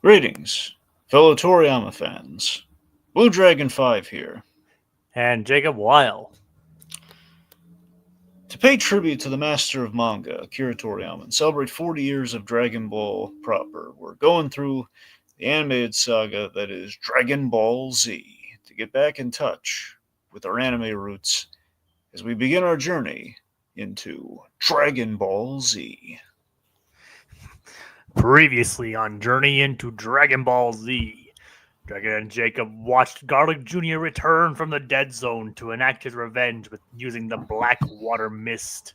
Greetings, fellow Toriyama fans. Blue Dragon 5 here. And Jacob Weil. To pay tribute to the master of manga, Akira Toriyama, and celebrate 40 years of Dragon Ball proper, we're going through the animated saga that is Dragon Ball Z to get back in touch with our anime roots as we begin our journey into Dragon Ball Z. Previously on Journey into Dragon Ball Z, Dragon and Jacob watched Garlic Jr. return from the dead zone to enact his revenge with using the Black Water Mist.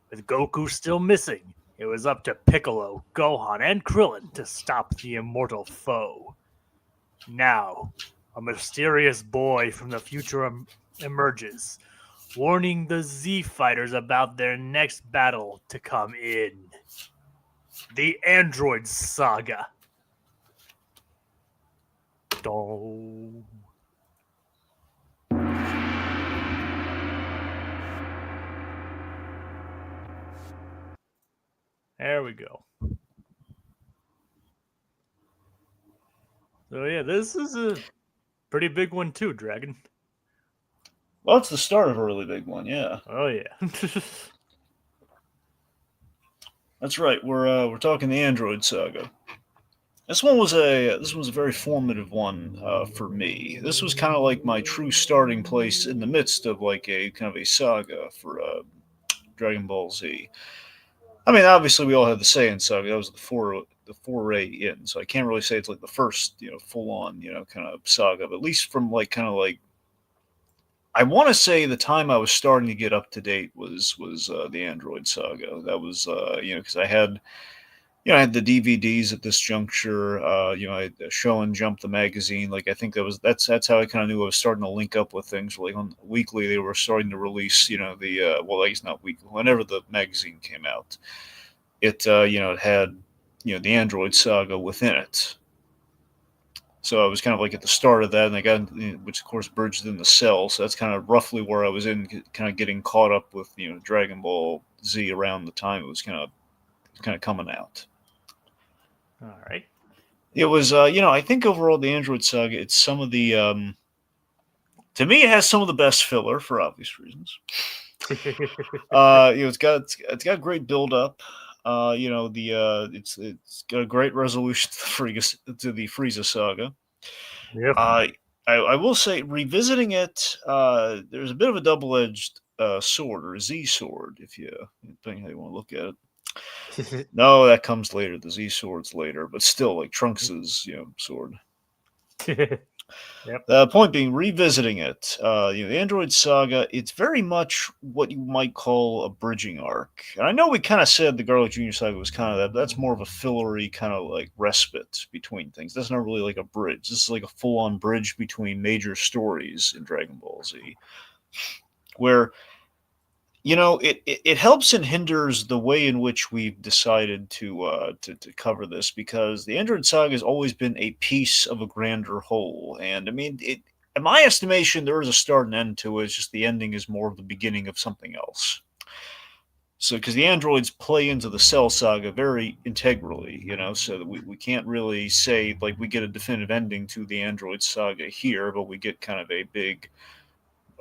With Goku still missing, it was up to Piccolo, Gohan, and Krillin to stop the immortal foe. Now, a mysterious boy from the future emerges, warning the Z fighters about their next battle to come in. The Android Saga. Dong. There we go. So yeah, this is a pretty big one too, Dragon. Well, it's the start of a really big one, yeah. Oh yeah. That's right. We're talking the Android Saga. This was a very formative one for me. This was kind of like my true starting place in the midst of like a kind of a saga for Dragon Ball Z. I mean, obviously we all had the Saiyan saga. That was the foray in. So I can't really say it's like the first full on kind of saga, but at least from like kind of like I want to say the time I was starting to get up to date was the Android saga. That was because I had the DVDs at this juncture. I had Show and Jump the magazine. Like I think that's how I kind of knew I was starting to link up with things. Like on weekly, they were starting to release. The well, I guess not weekly. Whenever the magazine came out, it had the Android saga within it. So I was kind of like at the start of that, and I got, which of course bridged in the Cell. So that's kind of roughly where I was in, kind of getting caught up with Dragon Ball Z around the time it was kind of coming out. All right. It was, I think overall the Android Saga, it's some of the, to me, it has some of the best filler for obvious reasons. It's got great build up. It's got a great resolution to the Frieza saga. Yep. Uh, I will say, revisiting it, there's a bit of a double edged sword or a Z sword, if you depending how you want to look at it. No, that comes later. The Z sword's later, but still, like Trunks's sword. Yep. The point being, revisiting it, the Android Saga, it's very much what you might call a bridging arc. And I know we kind of said the Garlic Jr. Saga was kind of that, but that's more of a fillery kind of like respite between things. That's not really like a bridge. This is like a full on bridge between major stories in Dragon Ball Z, where it helps and hinders the way in which we've decided to cover this because the Android Saga has always been a piece of a grander whole, and I mean, in my estimation, there is a start and end to it. It's just the ending is more of the beginning of something else. So, because the androids play into the Cell Saga very integrally, so that we can't really say like we get a definitive ending to the Android Saga here, but we get kind of a big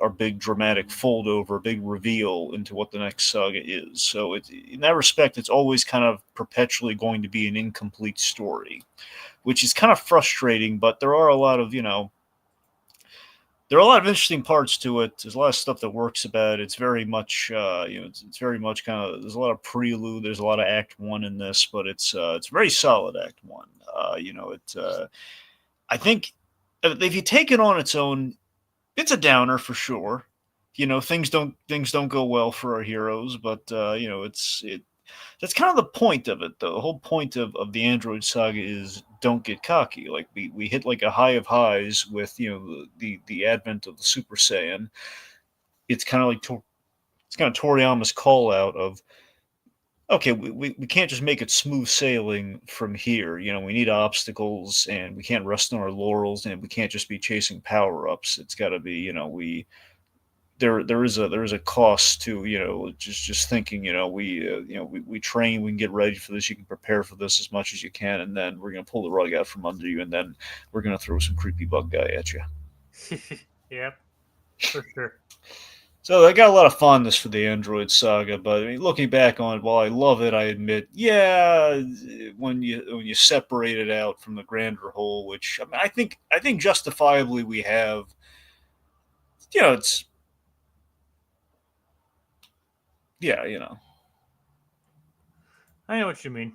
our big dramatic fold over, big reveal into what the next saga is. So in that respect, it's always kind of perpetually going to be an incomplete story, which is kind of frustrating. But there are a lot of there are a lot of interesting parts to it. There's a lot of stuff that works about it. It's very much it's very much kind of there's a lot of prelude. There's a lot of Act One in this, but it's very solid Act One. I think if you take it on its own, it's a downer for sure. Things don't go well for our heroes, but that's kind of the point of it, though. The whole point of the Android Saga is don't get cocky. Like we hit like a high of highs with the advent of the Super Saiyan. It's kind of like it's kind of Toriyama's call out of okay, we can't just make it smooth sailing from here. We need obstacles and we can't rest on our laurels and we can't just be chasing power ups. It's got to be, there is a cost to just thinking we train, we can get ready for this, you can prepare for this as much as you can, and then we're gonna pull the rug out from under you, and then we're gonna throw some creepy bug guy at you. Yep, for sure. So I got a lot of fondness for the Android Saga, but I mean, looking back on it, while I love it, I admit, yeah, when you separate it out from the grander whole, which I mean, I think justifiably we have, it's yeah, I know what you mean.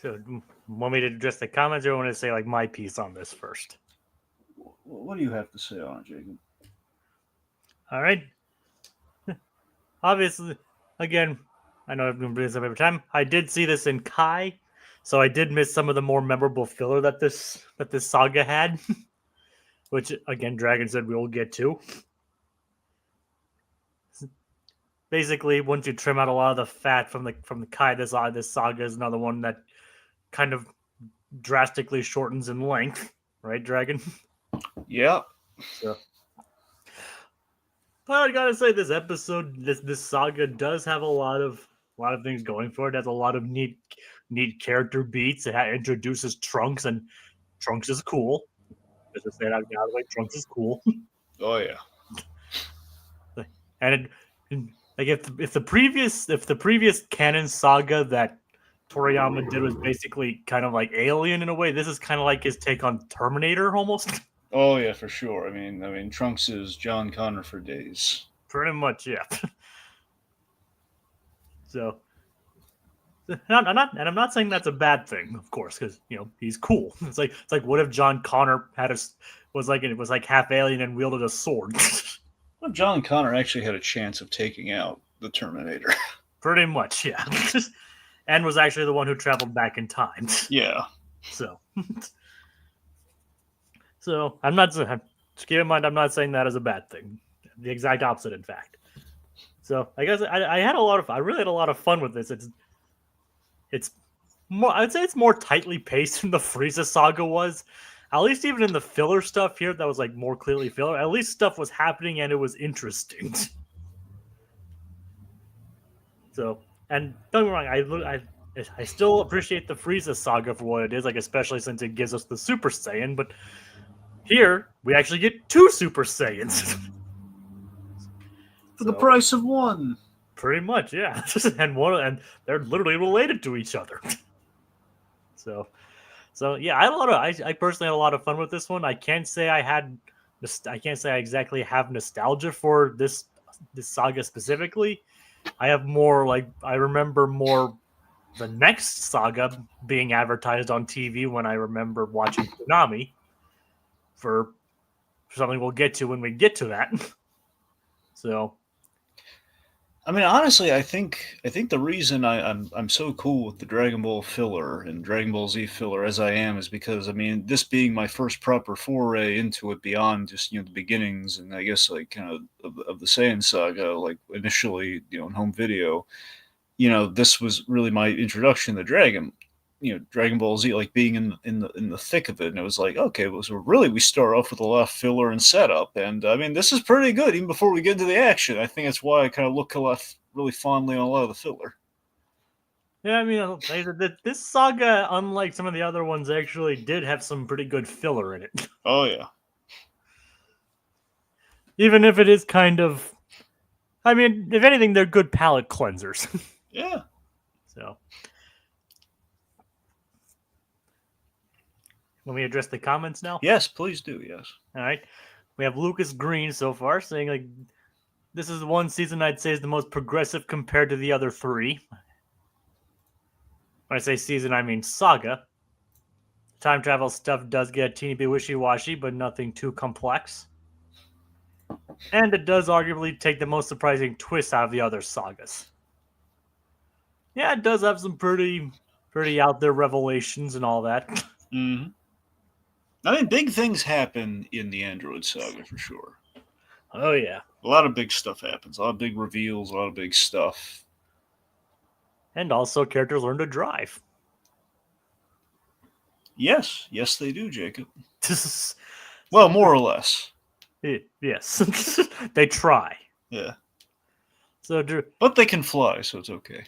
So, want me to address the comments, or want to say like my piece on this first? What do you have to say on it, Jacob? All right. Obviously, again, I know I've been bringing this up every time. I did see this in Kai, so I did miss some of the more memorable filler that this saga had, which again, Dragon said we will get to. Basically, once you trim out a lot of the fat from the Kai, this saga is another one that kind of drastically shortens in length, right, Dragon? Yeah. So, but I gotta say, this episode, this saga does have a lot of things going for it. It has a lot of neat character beats. It introduces Trunks, and Trunks is cool. Just to say that now, like Trunks is cool. Oh yeah. And like if the previous canon saga that Toriyama did was basically kind of like Alien in a way, this is kind of like his take on Terminator almost. Oh yeah, for sure. I mean, Trunks is John Connor for days. Pretty much, yeah. So, I'm not saying that's a bad thing, of course, because he's cool. It's like what if John Connor was like half alien and wielded a sword? Well, John Connor actually had a chance of taking out the Terminator. Pretty much, yeah. And was actually the one who traveled back in time. Yeah. So, I'm not. Keep in mind, I'm not saying that as a bad thing. The exact opposite, in fact. So I guess I really had a lot of fun with this. It's more. I'd say it's more tightly paced than the Frieza saga was. At least even in the filler stuff here, that was like more clearly filler. At least stuff was happening and it was interesting. So, and don't get me wrong, I still appreciate the Frieza saga for what it is, like especially since it gives us the Super Saiyan. But here we actually get 2 Super Saiyans For the price of one. Pretty much, yeah. and they're literally related to each other. So yeah, I personally had a lot of fun with this one. I can't say I exactly have nostalgia for this saga specifically. I have more I remember more the next saga being advertised on TV when I remember watching Konami for something we'll get to when we get to that. So, I mean, honestly, I think the reason I'm so cool with the Dragon Ball filler and Dragon Ball Z filler as I am is because, I mean, this being my first proper foray into it beyond just the beginnings, and I guess like kind of the Saiyan saga, like initially in home video, this was really my introduction to Dragon Ball Z, like being in the thick of it, and it was like, okay, well, so really we start off with a lot of filler and setup, and I mean this is pretty good even before we get into the action. I think that's why I kind of look really fondly on a lot of the filler. Yeah, I mean, this saga, unlike some of the other ones, actually did have some pretty good filler in it. Oh yeah, even if it is kind of, I mean, if anything, they're good palate cleansers. Yeah. So, let me address the comments now. Yes, please do. Yes. All right. We have Lucas Green so far saying like, this is the one season I'd say is the most progressive compared to the other 3. When I say season, I mean saga. Time travel stuff does get a teeny bit wishy-washy, but nothing too complex. And it does arguably take the most surprising twist out of the other sagas. Yeah, it does have some pretty out there revelations and all that. Mm-hmm. I mean, big things happen in the Android saga for sure. Oh yeah, a lot of big stuff happens. A lot of big reveals. A lot of big stuff. And also, characters learn to drive. Yes, they do, Jacob. Well, more or less. Yes, they try. Yeah, So, but they can fly, so it's okay.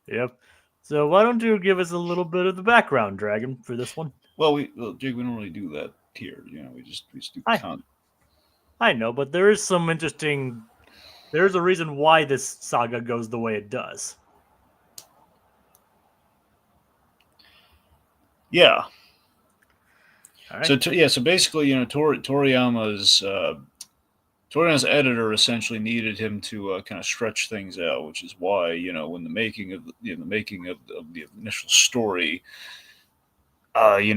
yep. So why don't you give us a little bit of the background, Dragon, for this one? Well, Jake, we don't really do that here. We just do I con. I know, but there is some interesting. There's a reason why this saga goes the way it does. Yeah. All right. So basically, Toriyama's editor essentially needed him to kind of stretch things out, which is why when the making of the initial story, they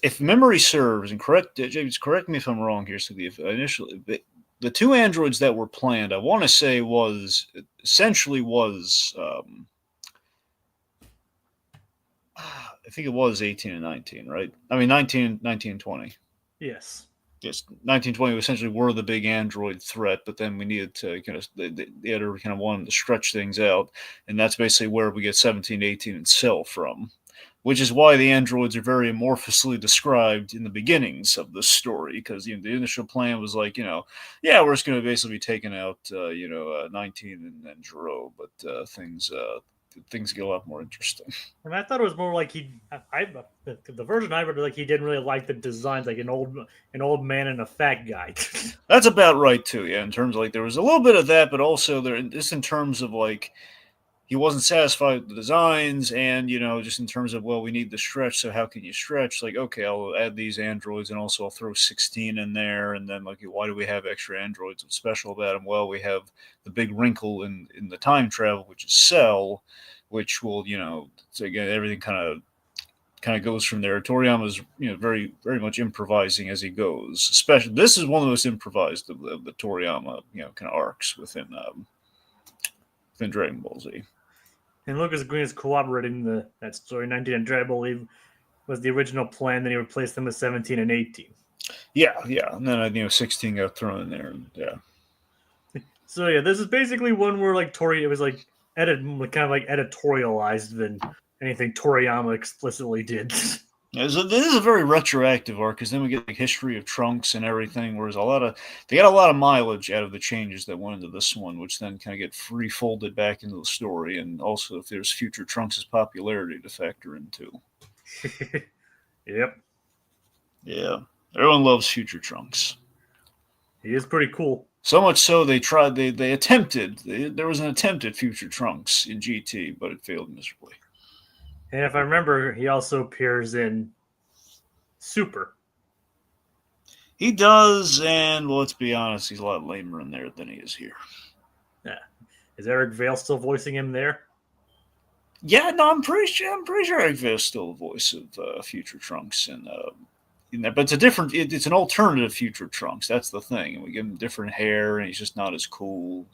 if memory serves and James, correct me if I'm wrong here. So the two androids that were planned, I want to say was I think it was 18 and 19, right? I mean 19 and 20. Yes. Yes, 1920 essentially were the big android threat, but then we needed to the editor kind of wanted to stretch things out, and that's basically where we get 17, 18, and Cell from, which is why the androids are very amorphously described in the beginnings of this story, because the initial plan was like, yeah, we're just going to basically be taking out 19 and Jiro, but things get a lot more interesting. And I thought it was more like the version I read like he didn't really like the designs, like an old man and a fat guy. That's about right too. Yeah, in terms of like there was a little bit of that, but also just in terms of like he wasn't satisfied with the designs, and just in terms of we need the stretch. So how can you stretch? Like okay, I'll add these androids, and also I'll throw 16 in there, and then like why do we have extra androids? What's special about them? Well, we have the big wrinkle in the time travel, which is Cell, which will so again everything kind of goes from there. Toriyama's very very much improvising as he goes. Especially this is one of the most improvised of the Toriyama kind of arcs within Dragon Ball Z. And Lucas Green is cooperating that story. 19 and I believe was the original plan. Then he replaced them with 17 and 18. Yeah, and then 16 got thrown in there. And, yeah, So yeah, this is basically one where like Tori, it was like kind of like editorialized than anything Toriyama explicitly did. yeah, so this is a very retroactive arc because then we get the history of Trunks and everything. Whereas they got a lot of mileage out of the changes that went into this one, which then kind of get refolded back into the story. And also, if there's future Trunks' popularity to factor into. Yep, Yeah, everyone loves future Trunks. he is pretty cool. So much so they attempted. There was an attempt at future Trunks in GT, but it failed miserably. And if I remember, he also appears in Super. He does, and well, let's be honest, he's a lot lamer in there than he is here. Yeah. Is Eric Vale still voicing him there? Yeah, no, I'm pretty sure Eric Vale's still the voice of future Trunks, and in there, but it's a different. It's an alternative future Trunks. That's the thing, and we give him different hair, and he's just not as cool.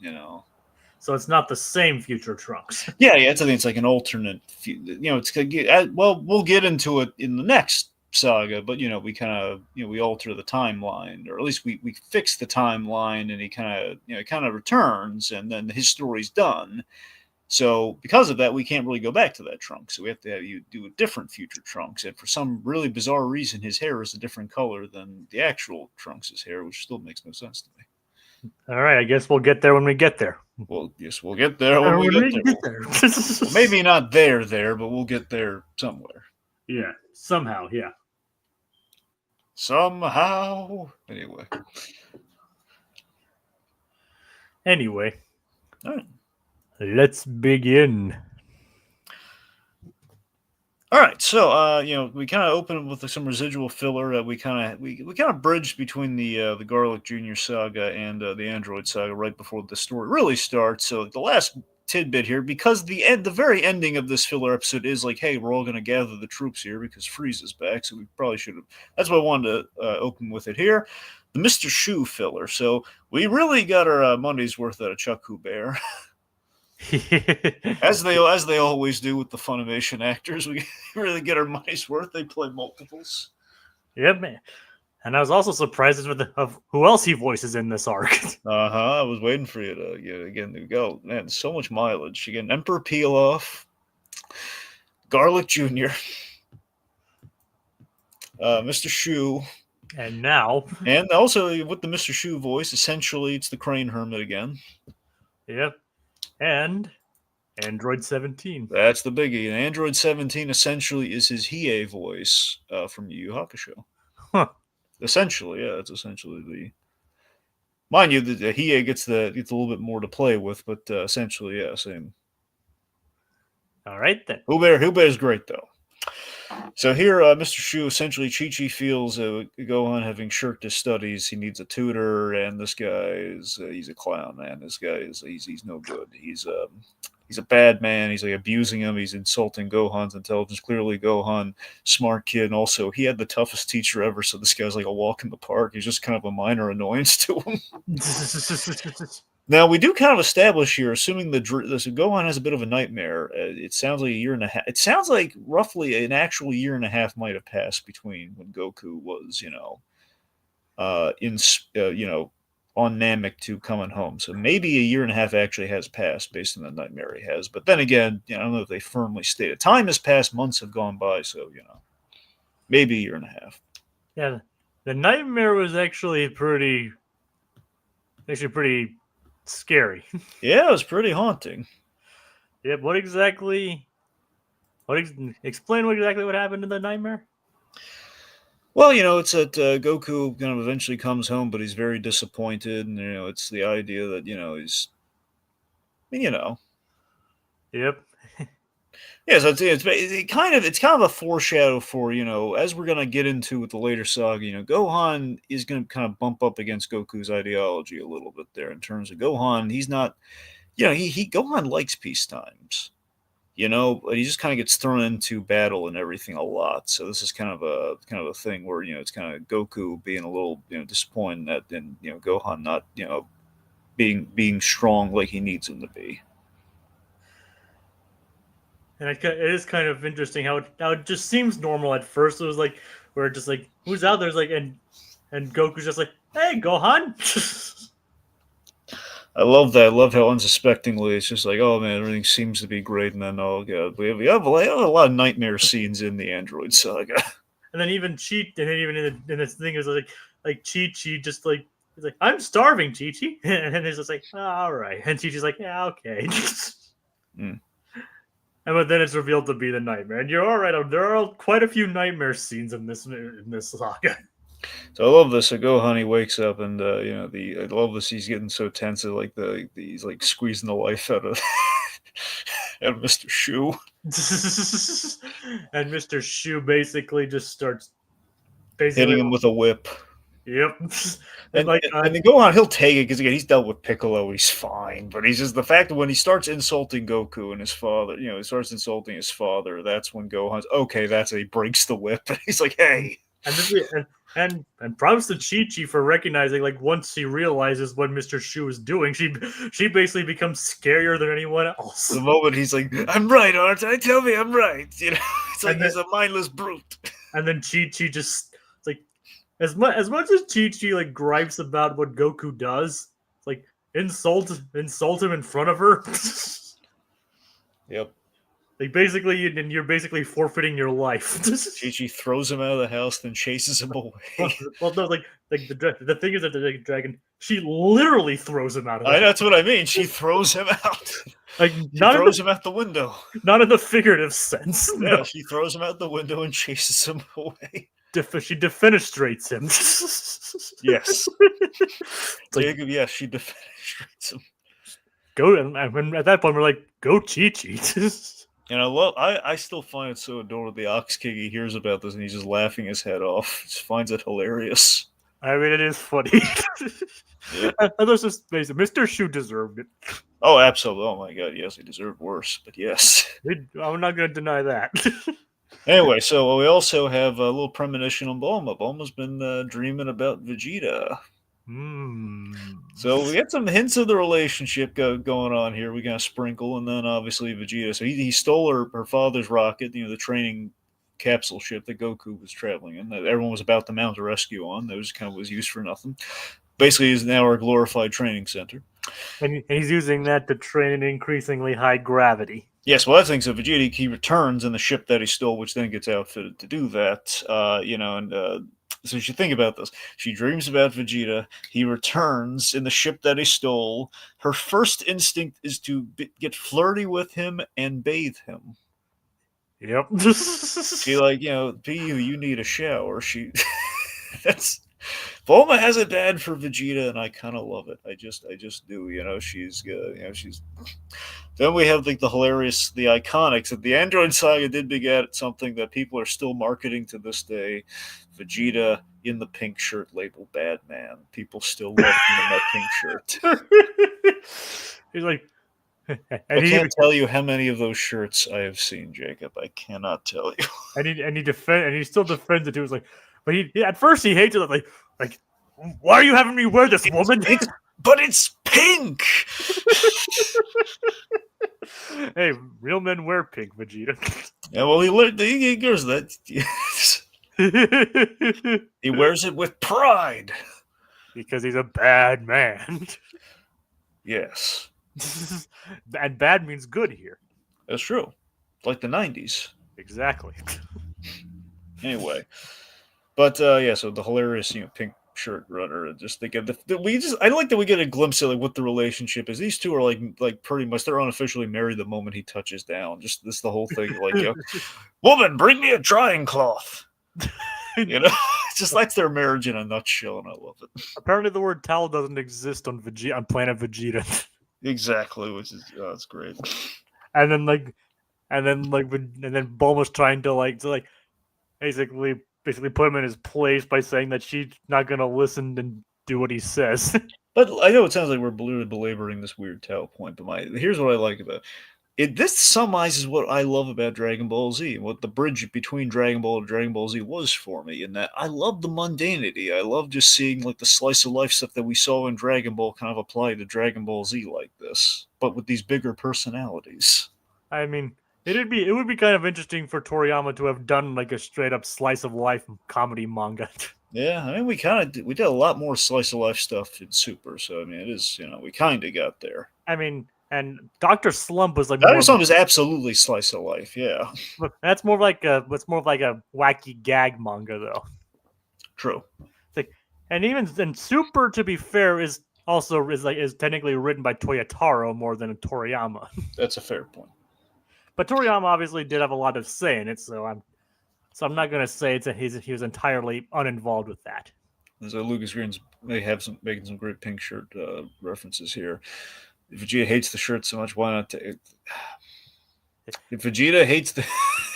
So it's not the same future Trunks. Yeah, it's I think it's like an alternate. It's well, we'll get into it in the next saga, but we kind of we alter the timeline, or at least we fix the timeline, and he kind of returns, and then his story's done. So because of that, we can't really go back to that Trunks. So we have to have you do a different future Trunks, and for some really bizarre reason, his hair is a different color than the actual Trunks' hair, which still makes no sense to me. All right, I guess we'll get there when we get there. Well, yes, we'll get there when we get there. Well, maybe not there, but we'll get there somewhere. Yeah, somehow, yeah. Somehow. Anyway, All right. let's begin. All right, so we kind of opened with some residual filler that we kind of bridged between the Garlic Junior saga and the Android saga right before the story really starts. So the last tidbit here, because the very ending of this filler episode is like, hey, we're all going to gather the troops here because Frieza's back, so we probably should have. That's why I wanted to open with it here. The Mr. Shoe filler. So we really got our money's worth out of Chuck Huber. as they always do with the Funimation actors, we really get our money's worth. They play multiples. Yep, man. And I was also surprised of who else he voices in this arc. I was waiting for you to again to go. Man, so much mileage. Again, Emperor Pilaf, Garlic Jr., Mr. Shu, And now, And also with the Mr. Shu voice, essentially it's the Crane Hermit again. yep, and Android 17. That's the biggie. And Android 17 essentially is his Hiei voice from Yu Yu Hakusho. Huh. Essentially, yeah, it's essentially the. Mind you, the Hiei gets a little bit more to play with, but essentially, yeah, same. All right then. Hubear's great though. So here, Mr. Shu essentially Chi-Chi feels Gohan having shirked his studies. He needs a tutor, and this guy is he's a clown, man. This guy is he's no good. He's a bad man. He's like abusing him. He's insulting Gohan's intelligence. Clearly, Gohan, smart kid, and also he had the toughest teacher ever. So this guy's like a walk in the park. He's just kind of a minor annoyance to him. Now we do kind of establish here, assuming so Gohan has a bit of a nightmare. It sounds like a year and a half. It sounds like roughly an actual year and a half might have passed between when Goku was, on Namek to coming home. So maybe a year and a half actually has passed based on the nightmare he has. But then again, I don't know if they firmly stated. Time has passed, months have gone by, so maybe a year and a half. Yeah, the nightmare was actually pretty scary. Yeah, it was pretty haunting. Yep. Explain what happened in the nightmare? Well, it's that Goku kind of eventually comes home, but he's very disappointed, and it's the idea that he's, Yep. yeah. So it's kind of a foreshadow for as we're gonna get into with the later saga. Gohan is gonna kind of bump up against Goku's ideology a little bit there in terms of Gohan. He's not, he Gohan likes peace times. But he just kind of gets thrown into battle and everything a lot. So this is kind of a thing where it's kind of Goku being a little disappointed that and Gohan not being strong like he needs him to be. And it is kind of interesting how it just seems normal at first. It was like we're just like, who's out there? It's like and Goku's just like, hey, Gohan. I love that. I love how unsuspectingly it's just like, oh man, everything seems to be great, and then oh god, we have a lot of nightmare scenes in the Android saga. And then even in this thing is like Chi just like he's like, I'm starving, Chi, and then it's just like, oh, all right, and Chi's like, yeah, okay. Mm. But then it's revealed to be the nightmare, and you're all right. There are quite a few nightmare scenes in this saga. So I love this. So Gohan, he wakes up, and I love this. He's getting so tense, like he's like squeezing the life out of out of Mr. Shu. And Mr. Shu basically just starts Hitting him with a whip. Yep. And then Gohan, he'll take it because again he's dealt with Piccolo, he's fine. But he's just the fact that when he starts insulting Goku and his father, he starts insulting his father. That's when Gohan's okay. He breaks the whip, and he's like, hey. And props to Chi for recognizing, like, once she realizes what Mr. Shu is doing, she basically becomes scarier than anyone else. The moment he's like, I'm right, aren't I? Tell me I'm right. It's like he's a mindless brute. And then Chi just like as much as Chi like gripes about what Goku does, like insult him in front of her. Yep. Like basically, you're basically forfeiting your life. Chi throws him out of the house, then chases him away. Well, no, like the thing is that the dragon, she literally throws him out of the house. That's what I mean. She throws him out. Like she throws him out the window. Not in the figurative sense. Yeah, no. She throws him out the window and chases him away. She defenestrates him. Yes. Jacob, yes, she defenestrates him. Go, and at that point we're like, go Chi. And I still find it so adorable. The Ox King, he hears about this and he's just laughing his head off. He just finds it hilarious. I mean, it is funny. Yeah. Let's just face it, Mr. Shu deserved it. Oh, absolutely. Oh my god, yes, he deserved worse, but yes. I'm not going to deny that. Anyway, so we also have a little premonition on Bulma. Bulma's been dreaming about Vegeta. So we get some hints of the relationship going on here. We got to sprinkle, and then obviously Vegeta. So he stole her father's rocket, the training capsule ship that Goku was traveling in, that everyone was about to mount a rescue on. That was kind of was used for nothing. Basically, is now our glorified training center. And he's using that to train in increasingly high gravity. Yes, well, I think so. Vegeta, he returns in the ship that he stole, which then gets outfitted to do that. So you should think about this. She dreams about Vegeta. He returns in the ship that he stole. Her first instinct is to get flirty with him and bathe him. Yep. She like, you need a shower. She that's Bulma has it bad for Vegeta, and I kind of love it. I just do. She's she's. Then we have like the hilarious, the iconics that the Android Saga did beget something that people are still marketing to this day. Vegeta in the pink shirt labeled "Bad Man." People still love him in that pink shirt. He's like, I can't tell you how many of those shirts I have seen, Jacob. I cannot tell you. and he still defends it too. It's like, but at first he hates it. Like, why are you having me wear this, woman? But it's pink. Hey, real men wear pink, Vegeta. Yeah, well, he learned. He goes that. He wears it with pride because he's a bad man. Yes. And bad means good here. That's true. Like the 90s. Exactly. Anyway. But yeah, so the hilarious, pink shirt runner, and just I like that we get a glimpse of like what the relationship is. These two are like pretty much they're unofficially married the moment he touches down. Just this the whole thing, like woman, bring me a drying cloth. Just that's their marriage in a nutshell, and I love it. Apparently, the word towel doesn't exist on planet Vegeta. Exactly, which is that's great. And then Bulma's trying to basically put him in his place by saying that she's not gonna listen and do what he says. But I know it sounds like we're belaboring this weird towel point, but here's what I like about it. This summarizes what I love about Dragon Ball Z and what the bridge between Dragon Ball and Dragon Ball Z was for me. In that I love the mundanity. I love just seeing like the slice of life stuff that we saw in Dragon Ball kind of applied to Dragon Ball Z like this, but with these bigger personalities. I mean, it would be kind of interesting for Toriyama to have done like a straight up slice of life comedy manga. Yeah, I mean we did a lot more slice of life stuff in Super, so I mean it is we kind of got there. I mean, and Dr. Slump was like Dr. Slump is absolutely slice of life, yeah. That's more like a wacky gag manga though. True. It's like, and even in Super, to be fair, is technically written by Toyotaro more than Toriyama. That's a fair point. But Toriyama obviously did have a lot of say in it, so I'm not going to say he was entirely uninvolved with that. So Lucas Green's making some great pink shirt references here. If Vegeta hates the shirt so much, why not take it? If Vegeta hates the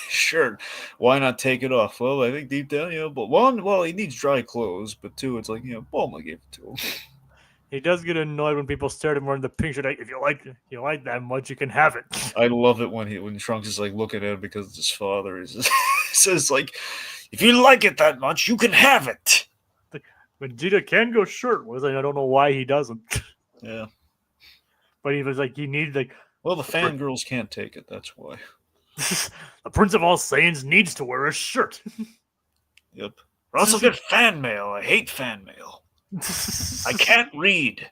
shirt, why not take it off? Well, I think deep down, but one, well, he needs dry clothes, but two, it's like, Bulma gave it to him. He does get annoyed when people stare at him wearing the pink shirt. If you like that much, you can have it. I love it when Trunks is like looking at him because it's his father. He says like, if you like it that much, you can have it. Vegeta can go shirtless. I don't know why he doesn't. Yeah. But he was like, he needed like. Well, the fangirls can't take it. That's why. The Prince of All Saiyans needs to wear a shirt. Yep. Or else I'll get fan mail. I hate fan mail. I can't read.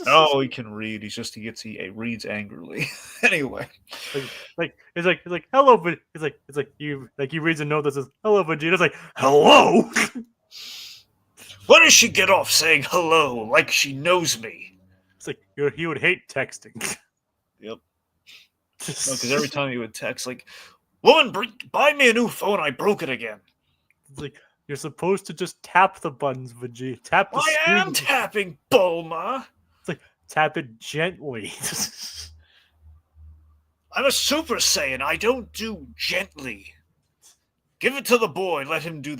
Oh, he can read. He reads angrily. Anyway, it's like hello, but he reads a note that says hello, Vegeta. It's like hello. Why does she get off saying hello like she knows me? It's like he would hate texting. Yep. Because every time he would text, like, woman, buy me a new phone. I broke it again. It's like. You're supposed to just tap the buttons, Vegeta. Tap the screen. I am tapping, Bulma. It's like, tap it gently. I'm a Super Saiyan. I don't do gently. Give it to the boy. Let him do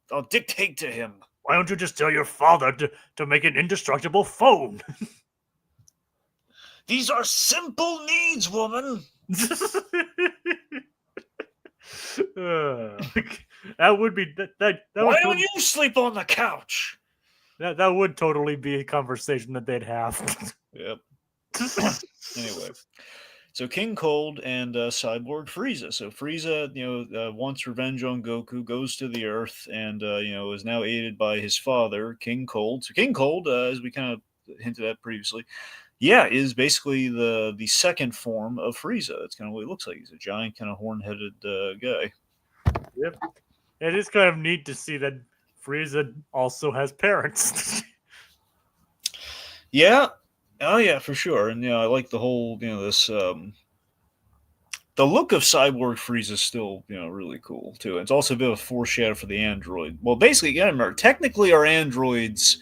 I'll dictate to him. Why don't you just tell your father to make an indestructible phone? These are simple needs, woman. That would be that. Why don't you sleep on the couch? That would totally be a conversation that they'd have. Yep. Anyway, so King Cold and Cyborg Frieza. So Frieza, wants revenge on Goku, goes to the Earth, and is now aided by his father, King Cold. So King Cold, as we kind of hinted at previously, is basically the second form of Frieza. That's kind of what he looks like. He's a giant, kind of horn-headed guy. Yep. It is kind of neat to see that Frieza also has parents. Yeah, oh yeah, for sure. And I like the whole this the look of Cyborg Frieza is still really cool too. It's also a bit of a foreshadow for the android. Well, basically, you gotta remember, technically our androids.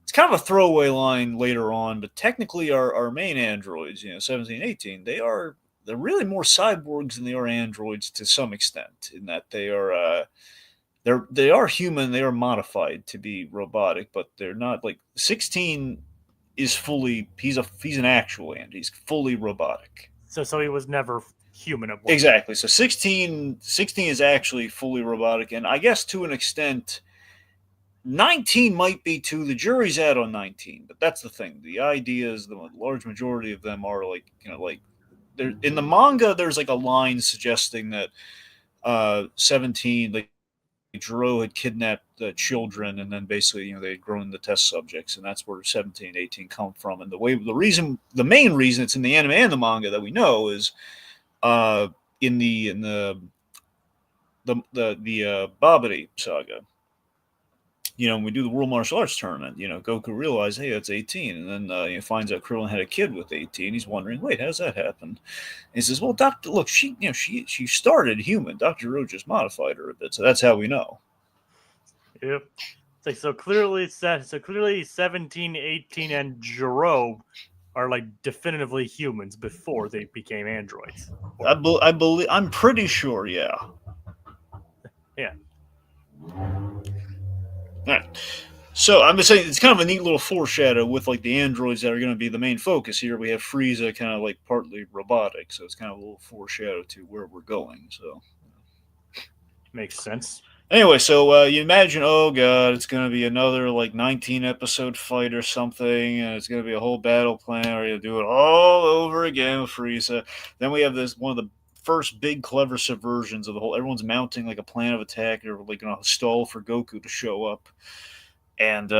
It's kind of a throwaway line later on, but technically our main androids, 17, 18, they're really more cyborgs than they are androids to some extent, in that they are human, they are modified to be robotic, but they're not like 16 is fully he's an actual and he's fully robotic. So he was never human at one point. Exactly. So 16 is actually fully robotic, and I guess to an extent 19 might be too. The jury's out on 19, but that's the thing. The idea is the large majority of them are like, like there in the manga. There's like a line suggesting that 17, like Jiro had kidnapped the children, and then basically they had grown the test subjects, and that's where 17, 18 come from. And the main reason it's in the anime and the manga that we know is uh, in the Babidi saga. When we do the World Martial Arts Tournament, Goku realized, hey, that's 18. And then he finds out Krillin had a kid with 18. He's wondering, wait, how's that happen? And he says, well, Doctor, look, she started human. Dr. Roach just modified her a bit. So that's how we know. Yep. So clearly 17, 18, and Jiro are like definitively humans before they became androids. I believe, I'm pretty sure, yeah. Yeah. All right. So I'm just saying it's kind of a neat little foreshadow with like the androids that are going to be the main focus here. We have Frieza kind of like partly robotic, so it's kind of a little foreshadow to where we're going. So makes sense. Anyway, so you imagine, oh god, it's going to be another like 19 episode fight or something, and it's going to be a whole battle plan, or you do it all over again with Frieza. Then we have this one of the first big clever subversions of the whole. Everyone's mounting like a plan of attack, or like a stall for Goku to show up. And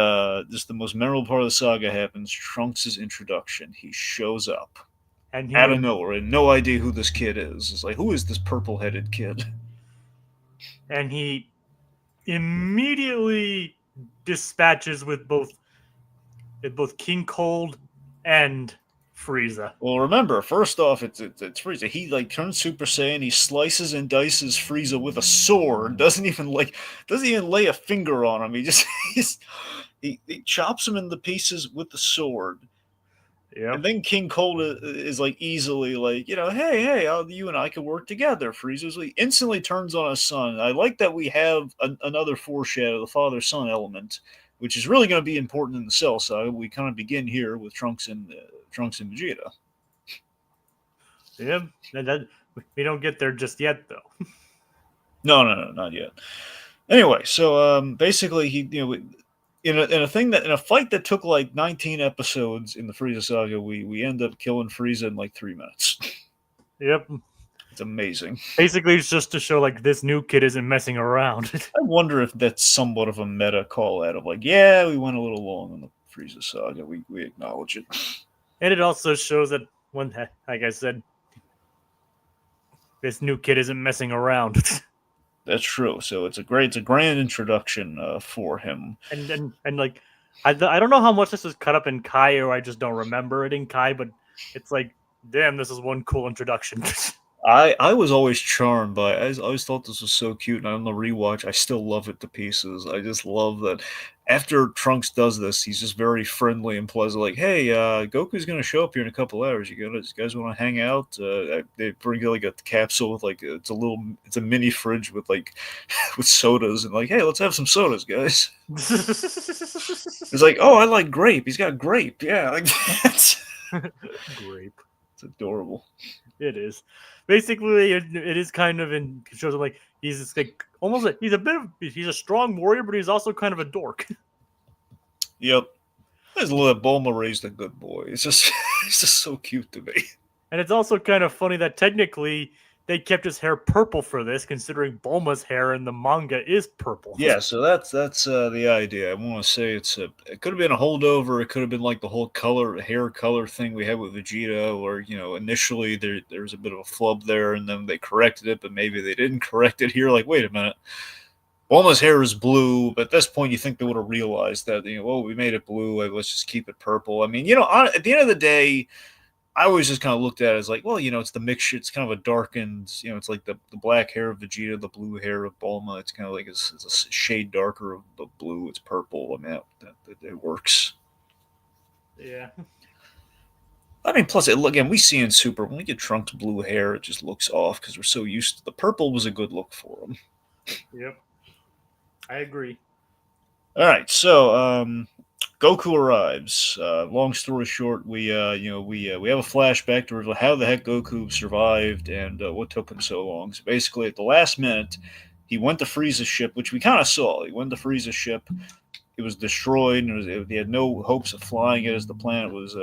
just the most memorable part of the saga happens. Trunks' introduction. He shows up and out of nowhere, and no idea who this kid is. It's like, who is this purple-headed kid? And he immediately dispatches with both King Cold and Frieza. Well, remember, first off, it's Frieza. He like turns Super Saiyan. He slices and dices Frieza with a sword. Doesn't even lay a finger on him. He just he chops him into pieces with the sword. Yeah. And then King Cold is like easily like, hey, you and I can work together. Frieza's like instantly turns on his son. I like that we have another foreshadow, the father-son element, which is really going to be important in the Cell Saga. We kind of begin here with Trunks and Vegeta. Yeah, we don't get there just yet, though. No, not yet. Anyway, so basically, he in a fight that took like 19 episodes in the Frieza saga, we end up killing Frieza in like 3 minutes. Yep. It's amazing. Basically, it's just to show like this new kid isn't messing around. I wonder if that's somewhat of a meta call out of like, yeah, we went a little long in the Frieza saga. We acknowledge it. And it also shows that when, like I said, this new kid isn't messing around. That's true. So it's a grand introduction for him. And like, I don't know how much this is cut up in Kai, or I just don't remember it in Kai, but it's like, damn, this is one cool introduction. I was always charmed by it. I always thought this was so cute, and on the rewatch, I still love it to pieces. I just love that after Trunks does this, he's just very friendly and pleasant. Like, hey, Goku's going to show up here in a couple hours. You guys want to hang out? They bring like a capsule with like it's a mini fridge with like with sodas, and like, hey, let's have some sodas, guys. It's like, oh, I like grape. He's got grape. Yeah, like that's Grape. It's adorable. It is. Basically, it is kind of in shows like he's like almost he's a strong warrior, but he's also kind of a dork. Yep. I just love that Bulma raised a good boy. It's just so cute to me. And it's also kind of funny that technically they kept his hair purple for this, considering Bulma's hair in the manga is purple. Yeah, so that's the idea. I want to say it could have been a holdover. It could have been like the whole hair color thing we had with Vegeta, where initially there was a bit of a flub there, and then they corrected it, but maybe they didn't correct it here. Like, wait a minute, Bulma's hair is blue, but at this point, you think they would have realized that, well, we made it blue, like, let's just keep it purple. I mean, at the end of the day, I always just kind of looked at it as like, well, it's the mixture. It's kind of a darkened, it's like the black hair of Vegeta, the blue hair of Bulma. It's kind of like it's a shade darker of the blue. It's purple. I mean, it works. Yeah. I mean, plus, again, we see in Super, when we get Trunks blue hair, it just looks off because we're so used to the purple was a good look for him. Yep. I agree. All right, so Goku arrives. Long story short, we have a flashback to reveal how the heck Goku survived and what took him so long. So basically, at the last minute, he went to Frieza's ship, which we kind of saw. He went to Frieza's ship. It was destroyed, and he had no hopes of flying it as the planet was,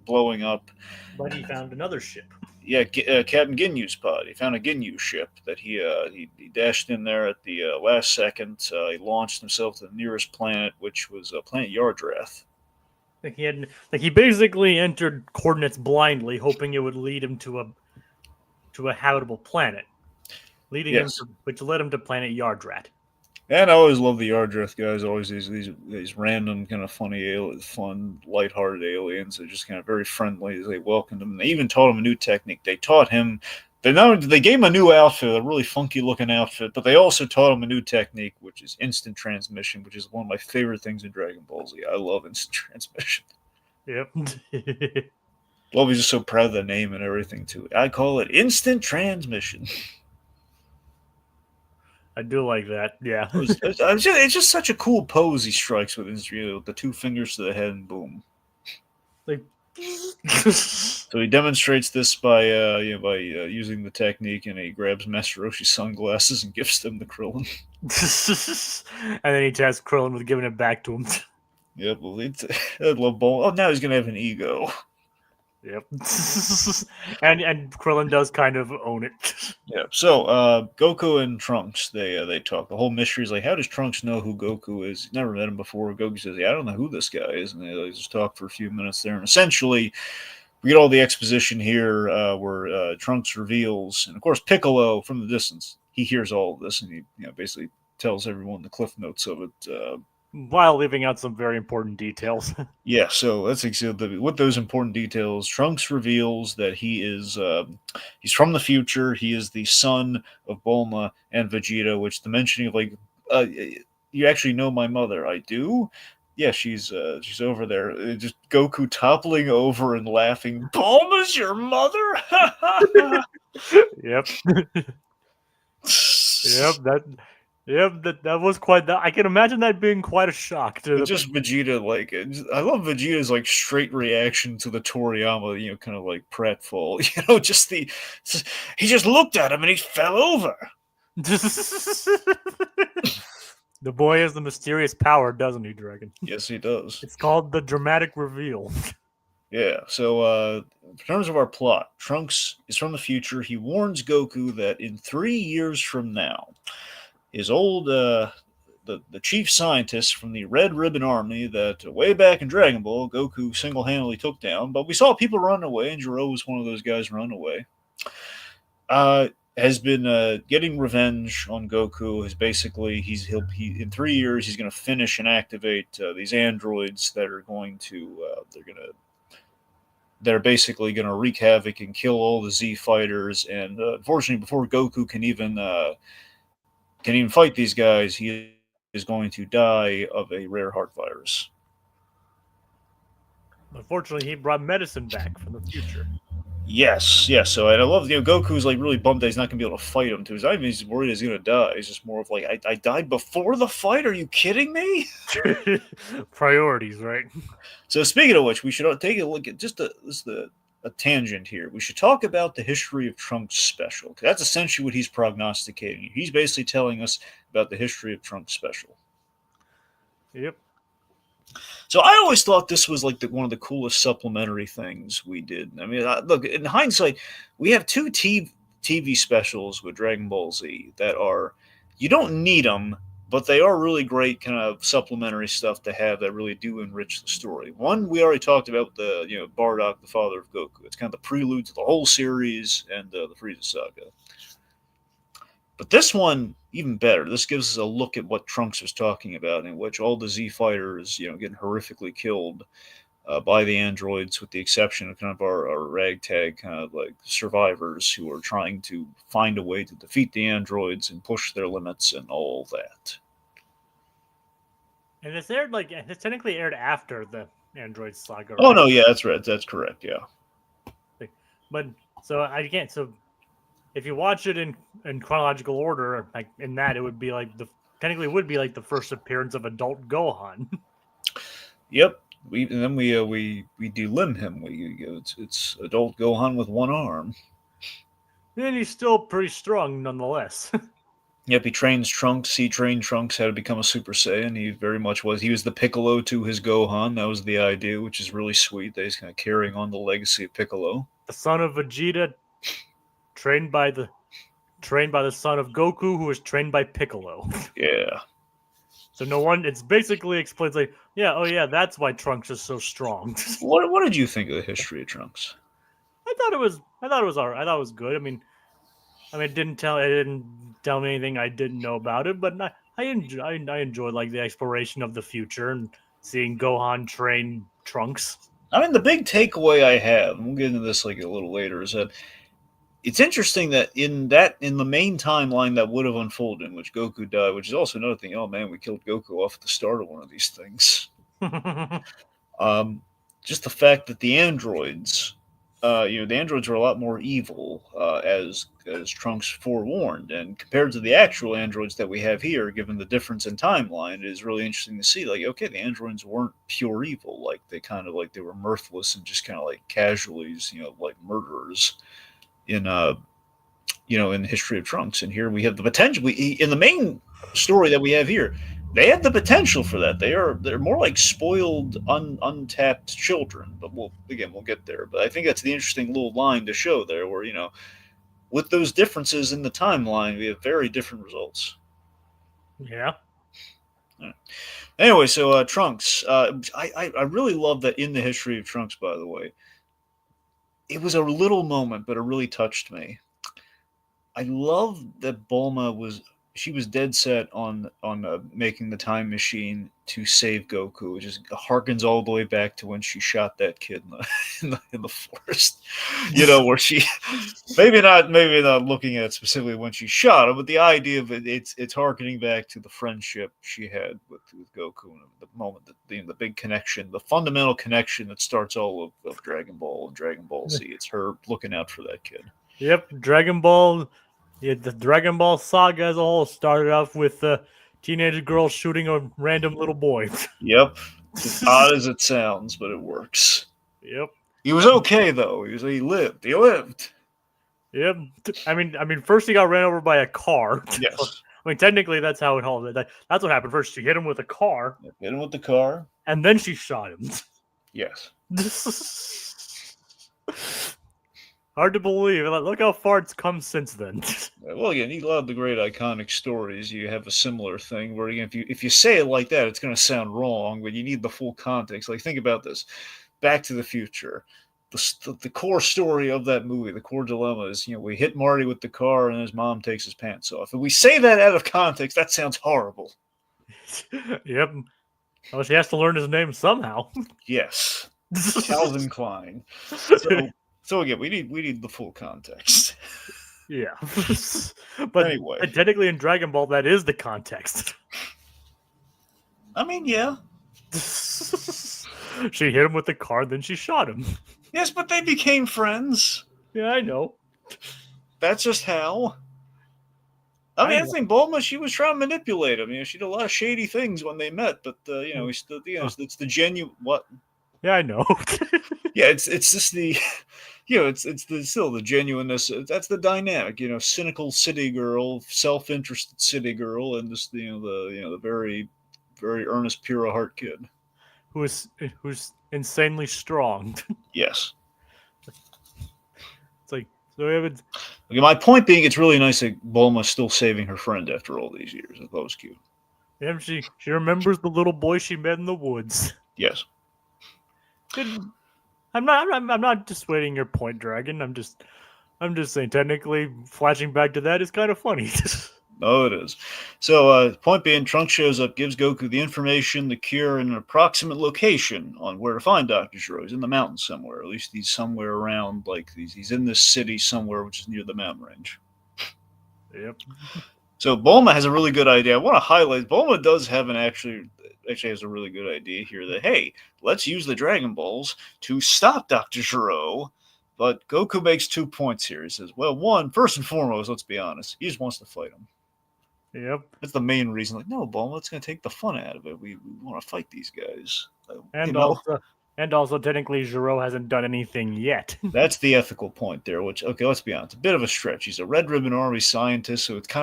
blowing up. But he found another ship. Yeah, Captain Ginyu's pod. He found a Ginyu ship that he dashed in there at the last second. He launched himself to the nearest planet, which was planet Yardrath. He basically entered coordinates blindly, hoping it would lead him to a habitable planet, Yes, which led him to planet Yardrat. and I always love the Yardrath guys. Always these random kind of funny, fun, lighthearted aliens. They're just kind of very friendly. They welcomed him. They even taught him a new technique. They taught him. They gave him a new outfit, a really funky looking outfit, but they also taught him a new technique, which is instant transmission, which is one of my favorite things in Dragon Ball Z. I love instant transmission. Yep. Love is just so proud of the name and everything to it. I call it instant transmission. I do like that. Yeah. It's just such a cool pose he strikes with the two fingers to the head and boom. Like. So he demonstrates this by using the technique, and he grabs Master Roshi's sunglasses and gives them to Krillin. And then he tests Krillin with giving it back to him. Yep, well, I love Ball. Oh, now he's gonna have an ego. Yep. and Krillin does kind of own it. Yeah. So Goku and Trunks, they talk. The whole mystery is like, how does Trunks know who Goku is? He's never met him before. Goku says, yeah, I don't know who this guy is, and they just talk for a few minutes there. And essentially, we get all the exposition here where Trunks reveals, and of course Piccolo from the distance, he hears all of this, and he basically tells everyone the cliff notes of it. While leaving out some very important details. Yeah, so let's with those important details. Trunks reveals that he's from the future. He is the son of Bulma and Vegeta, which the mentioning of like, you actually know my mother. I do. Yeah, she's over there. Just Goku toppling over and laughing. Bulma's your mother. Yep. That was quite that. I can imagine that being quite a shock to just Vegeta. Like, I love Vegeta's like straight reaction to the Toriyama, kind of like pratfall. Just he just looked at him and he fell over. The boy has the mysterious power, doesn't he, Dragon? Yes, he does. It's called the dramatic reveal. Yeah, so in terms of our plot, Trunks is from the future. He warns Goku that in 3 years from now, his old the chief scientist from the Red Ribbon Army that way back in Dragon Ball, Goku single-handedly took down, but we saw people run away, and Jiro was one of those guys run away. Has been getting revenge on Goku. Is basically he in 3 years he's going to finish and activate these androids that are going to they're basically going to wreak havoc and kill all the Z fighters. And unfortunately, before Goku can even fight these guys, he is going to die of a rare heart virus. Unfortunately, he brought medicine back from the future. Yes. So I love Goku's like really bummed that he's not gonna be able to fight him too. He's not even he's worried he's gonna die. He's just more of like I died before the fight. Are you kidding me? Priorities, right? So speaking of which, we should take a look at just a tangent here. We should talk about the history of Trunks special. That's essentially what he's prognosticating. He's basically telling us about the history of Trunks special. Yep. So I always thought this was like one of the coolest supplementary things we did. I mean, look, in hindsight, we have two TV specials with Dragon Ball Z that you don't need them, but they are really great kind of supplementary stuff to have that really do enrich the story. One, we already talked about Bardock, the father of Goku. It's kind of the prelude to the whole series and the Frieza saga. But this one, even better. This gives us a look at what Trunks was talking about, in which all the Z fighters, getting horrifically killed by the androids, with the exception of kind of our ragtag kind of like survivors who are trying to find a way to defeat the androids and push their limits and all that. And it's aired it's technically aired after the Android Saga, Oh right? no, yeah, that's right. That's correct. Yeah. But so I can't. So if you watch it in chronological order, like in that, it would be like the technically would be like the first appearance of adult Gohan. Yep. And then we delimb him. It's adult Gohan with one arm. And he's still pretty strong nonetheless. Yep, he trains Trunks. He trained Trunks how to become a Super Saiyan. He very much was. He was the Piccolo to his Gohan. That was the idea, which is really sweet. That he's kind of carrying on the legacy of Piccolo. The son of Vegeta, trained by the son of Goku, who was trained by Piccolo. Yeah. So no one. It's basically explains like, yeah, oh yeah, that's why Trunks is so strong. What did you think of the history of Trunks? I thought it was alright. I thought it was good. It didn't tell me anything I didn't know about it, but I enjoyed like the exploration of the future and seeing Gohan train Trunks. I mean, the big takeaway I have, and we'll get into this like a little later, is that it's interesting that in the main timeline that would have unfolded, in which Goku died, which is also another thing. Oh man, we killed Goku off at the start of one of these things. Um, just the fact that the androids, the androids are a lot more evil, as Trunks forewarned, and compared to the actual androids that we have here, given the difference in timeline, it is really interesting to see. Like, okay, the androids weren't pure evil; like they were mirthless and just kind of like casualties, like murderers in in the history of Trunks. And here we have the potential. In the main story that we have here, they have the potential for that. They're more like spoiled, untapped children. But we'll get there. But I think that's the interesting little line to show there, where with those differences in the timeline, we have very different results. Yeah. Anyway, so Trunks, I really love that in the history of Trunks. By the way, it was a little moment, but it really touched me. I love that Bulma was dead set on making the time machine to save Goku, which just harkens all the way back to when she shot that kid in the forest. Where she maybe not looking at specifically when she shot him, but the idea of it's harkening back to the friendship she had with Goku, and the moment that the big connection, the fundamental connection that starts all of Dragon Ball and Dragon Ball Z. It's her looking out for that kid. Yep. Dragon Ball. Yeah, the Dragon Ball saga as a whole started off with a teenage girl shooting a random little boy. Yep. As odd as it sounds, but it works. Yep. He was okay though. He lived. He lived. Yep. First he got ran over by a car. Yes. Technically that's how it all. That's what happened. First she hit him with a car. Hit him with the car. And then she shot him. Yes. Hard to believe. Look how far it's come since then. Well, again, a lot of the great iconic stories, you have a similar thing where, again, if you say it like that, it's going to sound wrong, but you need the full context. Like, think about this: Back to the Future. The core story of that movie, the core dilemma is, we hit Marty with the car and his mom takes his pants off. If we say that out of context, that sounds horrible. Yep. Well, she has to learn his name somehow. Yes. Calvin Klein. So again, we need the full context. Yeah. But anyway, technically in Dragon Ball, that is the context. Yeah. She hit him with the car, then she shot him. Yes, but they became friends. Yeah, I know. That's just how. I think Bulma, she was trying to manipulate him. She did a lot of shady things when they met, but he still, it's the genuine what. Yeah, I know. Yeah, it's just the, still the genuineness. That's the dynamic. Cynical city girl, self-interested city girl, and just the very, very earnest, pure heart kid who's insanely strong. Yes. It's like so. Okay, my point being, it's really nice that Bulma's still saving her friend after all these years. I thought it was cute. Yeah, she remembers the little boy she met in the woods. Yes. I'm not dissuading your point, Dragon. I'm just I'm just saying, technically, flashing back to that is kind of funny. Oh, it is. So, point being, Trunks shows up, gives Goku the information, the cure, and an approximate location on where to find Dr. Gero. He's in the mountains somewhere. At least he's somewhere around, like, he's in this city somewhere, which is near the mountain range. Yep. So, Bulma has a really good idea. I want to highlight, Bulma does have an actually has a really good idea here that, hey, let's use the Dragon Balls to stop Dr. Gero. But Goku makes 2 points here. He says, well, one, first and foremost, let's be honest, he just wants to fight him. Yep. That's the main reason. Like, no, Bulma, it's going to take the fun out of it. We want to fight these guys. You And know, also, and also, technically, Gero hasn't done anything yet. that's the ethical point there. Which, okay, let's be honest, a bit of a stretch. He's a Red Ribbon Army scientist, so it's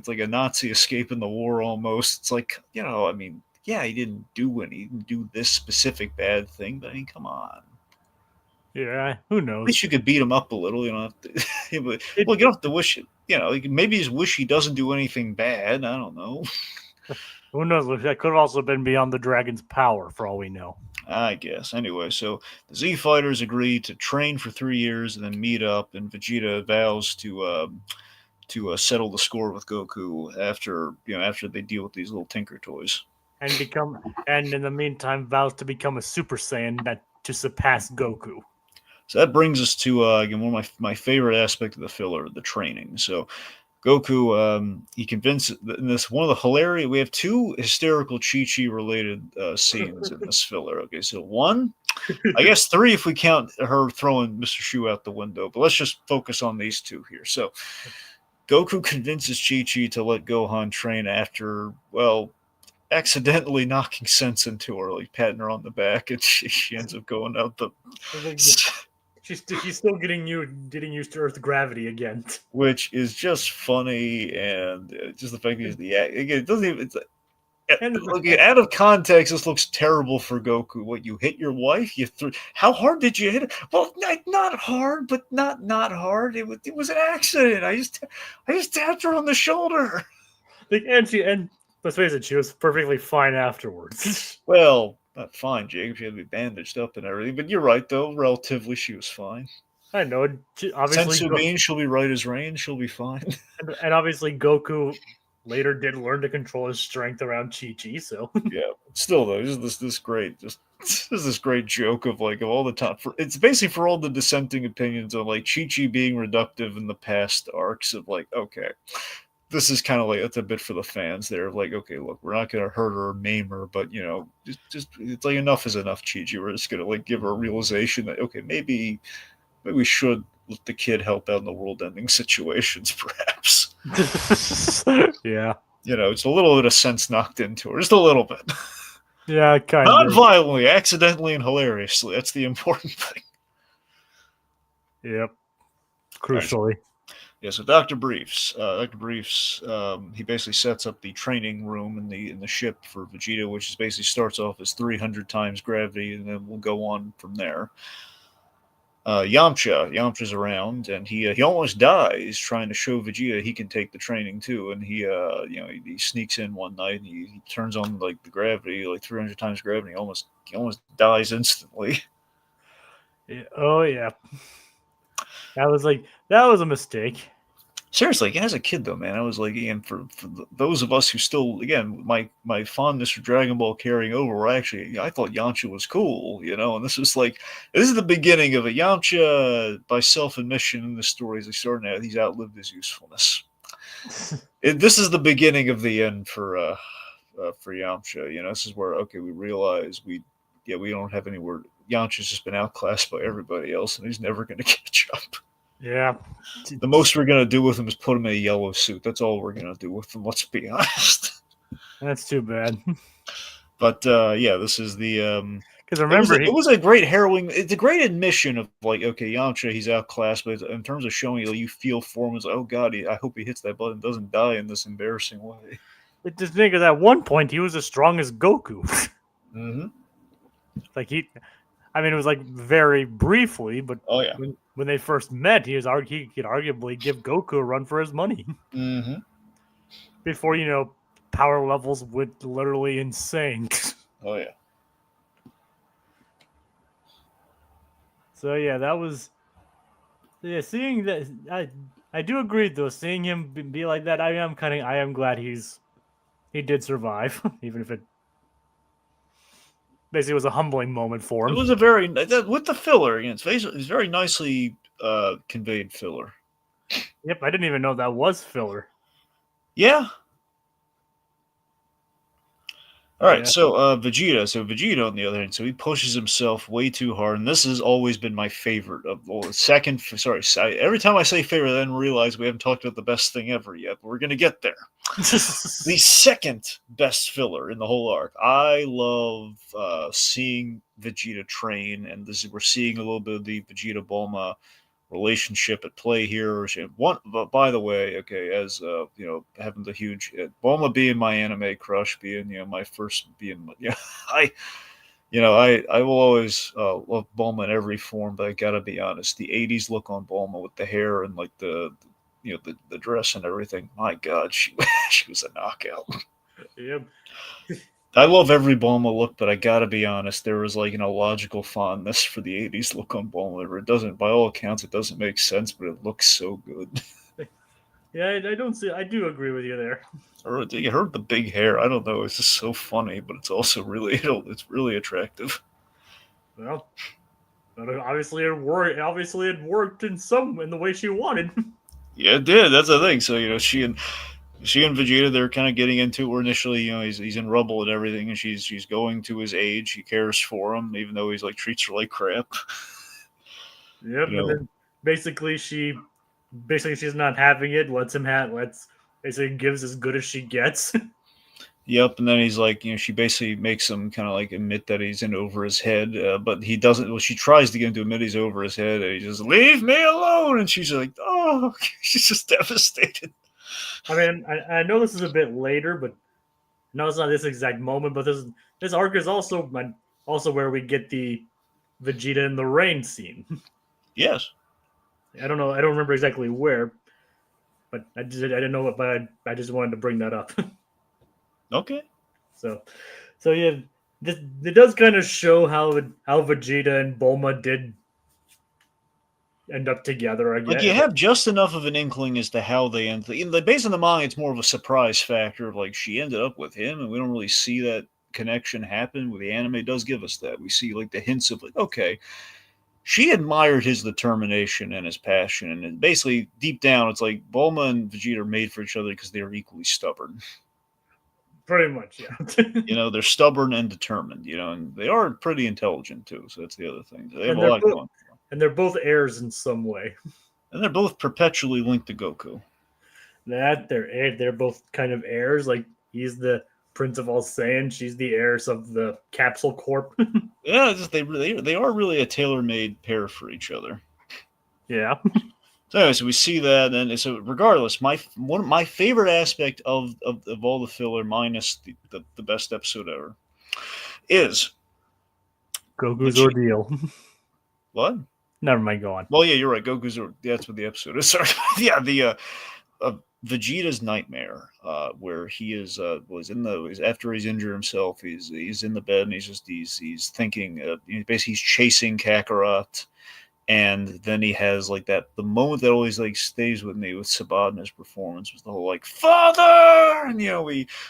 like a Nazi escaping the war almost. It's like, I mean, yeah, he didn't do this specific bad thing, but I mean, come on. Yeah, who At knows? least you could beat him up a little. You don't have to. It, Well, you don't have to wish it. Maybe just wish he doesn't do anything bad. I don't know. who knows? That could have also been beyond the dragon's power, for all we know. I guess. Anyway, so the Z Fighters agree to train for 3 years and then meet up, and Vegeta vows to settle the score with Goku after they deal with these little Tinker Toys. And in the meantime, vows to become a Super Saiyan that to surpass Goku. So that brings us to again one of my favorite aspect of the filler, the training. So Goku, he convinced in this one of the hilarious. We have two hysterical Chi Chi related scenes in this filler. Okay, so one, I guess three if we count her throwing Mr. Shu out the window. But let's just focus on these two here. So Goku convinces Chi Chi to let Gohan train after, well, accidentally knocking sense into her, like patting her on the back, and she ends up going out the. She's still getting used to Earth gravity again. Which is just funny, and just the fact that the again, it doesn't even. Look, out of context, this looks terrible for Goku. What, you hit your wife? You threw? How hard did you hit her? Well, not hard, but not hard. It was an accident. I just tapped her on the shoulder. And let's face it, she was perfectly fine afterwards. Well, not fine, Jacob. She had to be bandaged up and everything. But you're right, though. Relatively, she was fine. I know. Obviously, Sensu bean, she'll be right as rain. She'll be fine. and obviously Goku later did learn to control his strength around Chi Chi. So Yeah, still though, this great this great joke of like of all the time. It's basically for all the dissenting opinions on like Chi Chi being reductive in the past arcs of like, okay, this is kind of like it's a bit for the fans there of like, okay, look, we're not gonna hurt her or maim her, but just it's like enough is enough, Chi Chi. We're just gonna like give her a realization that okay, maybe we should let the kid help out in the world-ending situations, perhaps. yeah, It's a little bit of sense knocked into her, just a little bit. yeah, kind Not of. violently, accidentally, and hilariously. That's the important thing. Yep. Crucially. Yeah, so Dr. Briefs, he basically sets up the training room in the ship for Vegeta, which is basically starts off as 300 times gravity, and then we'll go on from there. Yamcha's around, and he almost dies trying to show Vegeta he can take the training too. And he sneaks in one night and he turns on like the gravity, like 300 times gravity. He almost dies instantly. Yeah. Oh yeah. That was a mistake. Seriously, as a kid though, man, I was like, again, for those of us who still, again, my fondness for Dragon Ball carrying over, I thought Yamcha was cool, and this is the beginning of it. Yamcha, by self admission in the stories, he's outlived his usefulness. This is the beginning of the end for Yamcha. This is where okay, we realize we don't have anywhere. Yamcha's just been outclassed by everybody else, and he's never going to catch up. Yeah. The most we're gonna do with him is put him in a yellow suit. That's all we're gonna do with him. Let's be honest. That's too bad. But yeah, this is the. Because remember, it was a great harrowing. It's a great admission of like, okay, Yamcha, he's outclassed, but in terms of showing you feel for him, it's like, oh god, I hope he hits that button, doesn't die in this embarrassing way. But just think, at one point he was as strong as Goku. Mm-hmm. Like it was like very briefly, but oh yeah, when they first met, he could arguably give Goku a run for his money. Mm-hmm. Before power levels went literally insane. Oh yeah. So yeah, that was Yeah, seeing that, I do agree though. Seeing him be like that, I am glad he did survive, even if it basically was a humbling moment for It him. was a very with the filler. You know, it's very nicely conveyed filler. Yep, I didn't even know that was filler. Yeah. All right, Yeah, so Vegeta. So Vegeta, on the other hand, so he pushes himself way too hard, and this has always been my favorite of all. Second, sorry, every time I say favorite, I then realize we haven't talked about the best thing ever yet. But we're gonna get there. The second best filler in the whole arc. I love seeing Vegeta train, and this is, we're seeing a little bit of the Vegeta Bulma relationship at play here. One, but by the way, okay, as you know, having the huge Bulma being my anime crush, being my first being I I will always love Bulma in every form, but I gotta be honest, the '80s look on Bulma with the hair and like the dress and everything. My God, she she was a knockout. yep, I love every Bulma look, but I gotta be honest, there was like an illogical fondness for the '80s look on Bulma. It doesn't, by all accounts, it doesn't make sense, but it looks so good. yeah. I don't see. I do agree with you there. Or you heard the big hair. I don't know. It's just so funny, but it's also really it's really attractive. Well, obviously it worked. Obviously it worked in the way she wanted. Yeah, it did. That's the thing. So she and Vegeta, they're kind of getting into it. Where initially, he's in rubble and everything, and she's going to his age. She cares for him, even though he's like treats her like crap. Yep, You and know. then basically she's not having it. Lets him have. Lets basically gives as good as she gets. Yep, and then he's like, she basically makes him kind of like admit that he's in over his head, but he doesn't. Well, she tries to get him to admit he's over his head, and he just leave me alone, and she's like, oh, she's just devastated. I mean, I know this is a bit later, but no, it's not this exact moment. But this arc is also where we get the Vegeta in the rain scene. Yes. I don't know. I don't remember exactly where, but I didn't know it. But I just wanted to bring that up. Okay. so so yeah, this it does kind of show how Vegeta and Bulma did end up together Like you again. have just enough of an inkling as to how they end. Based on the manga, it's more of a surprise factor of like she ended up with him, and we don't really see that connection happen. With the anime, it does give us that. We see like the hints of like, okay, she admired his determination and his passion, and basically deep down, it's like Bulma and Vegeta are made for each other because they are equally stubborn. Pretty much, yeah. They're stubborn and determined. And they are pretty intelligent too. So that's the other thing. They have a and they're lot both going, and they're both heirs in some way. and they're both perpetually linked to Goku. That they're both kind of heirs. Like he's the Prince of All Saiyan, she's the heiress of the Capsule Corp. Yeah, they are really a tailor made pair for each other. yeah. So anyway, so we see that, and so regardless, one of my favorite aspect of all the filler, minus the best episode ever, is Goku's the ordeal. what? Never mind, go on. Well, yeah, you're right. Goku's. That's what the episode is. Sorry. Yeah, the Vegeta's nightmare, where he was after he's injured himself. He's in the bed and he's thinking. Basically, he's chasing Kakarot, and then he has like the moment that always like stays with me with Sabat and his performance was the whole like father, and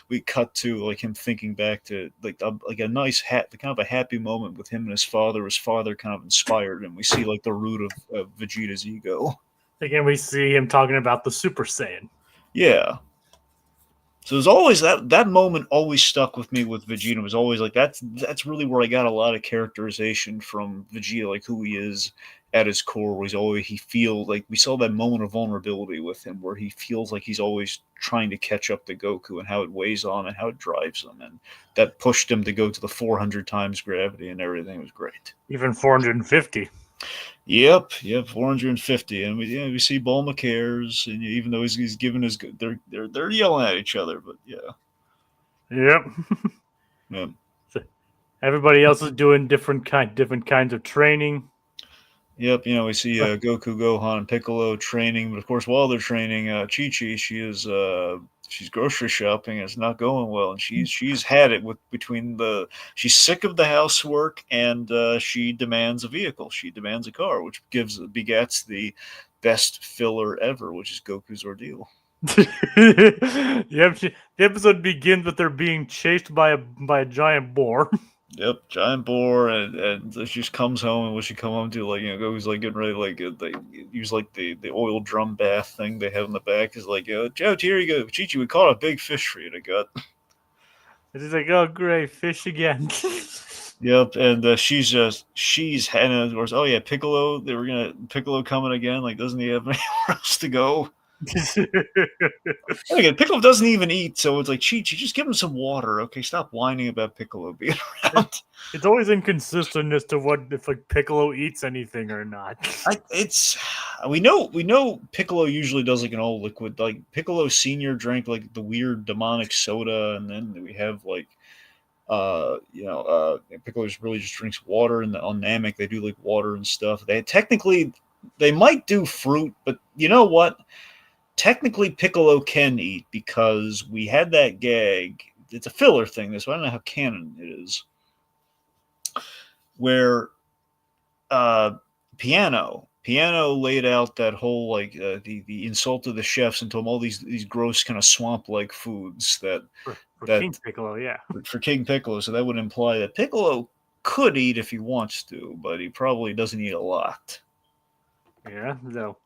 we cut to like him thinking back to like a nice the kind of a happy moment with him and his father. His father kind of inspired, and we see like the root of Vegeta's ego. Again, we see him talking about the Super Saiyan. Yeah. So there's always that moment always stuck with me with Vegeta. It was always like that's really where I got a lot of characterization from Vegeta, like who he is at his core. Where he feels like we saw that moment of vulnerability with him, where he feels like he's always trying to catch up to Goku and how it weighs on and how it drives him, and that pushed him to go to the 400 times gravity and everything. It was great. Even 450. Yep, 450, and we see Bulma cares, and even though he's giving his, they're yelling at each other, but yeah, Yep. yeah. Everybody else is doing different kinds of training. Yep, we see Goku, Gohan, and Piccolo training, but of course, while they're training, Chi Chi, she's grocery shopping. And it's not going well, and she's had it with between the she's sick of the housework, and she demands a vehicle. She demands a car, which begets the best filler ever, which is Goku's ordeal. Yep, the episode begins with her being chased by a giant boar. Yep, giant boar, and she just comes home, and when she come home to Goku's like getting ready, like they use like the oil drum bath thing they have in the back is like, Joe, here you go, Chi Chi, we caught a big fish for you to gut. And she's like, "Oh, great, fish again." Yep, and she's and of course, oh yeah, Piccolo, they were gonna Piccolo coming again, like doesn't he have anywhere else to go? And again, Piccolo doesn't even eat, so it's like Chi Chi, just give him some water, okay? Stop whining about Piccolo being around. It's always inconsistent as to what if like Piccolo eats anything or not. It's we know Piccolo usually does like an all liquid. Like Piccolo Senior drank like the weird demonic soda, and then we have like Piccolo just really just drinks water. And on Namek they do like water and stuff. They might do fruit, but you know what? Technically Piccolo can eat because we had that gag. It's a filler thing. This, so I don't know how canon it is. Where Piano laid out that whole like the insult of the chefs and told them all these gross kind of swamp like foods For that King Piccolo, yeah. for King Piccolo. So that would imply that Piccolo could eat if he wants to, but he probably doesn't eat a lot. Yeah, no.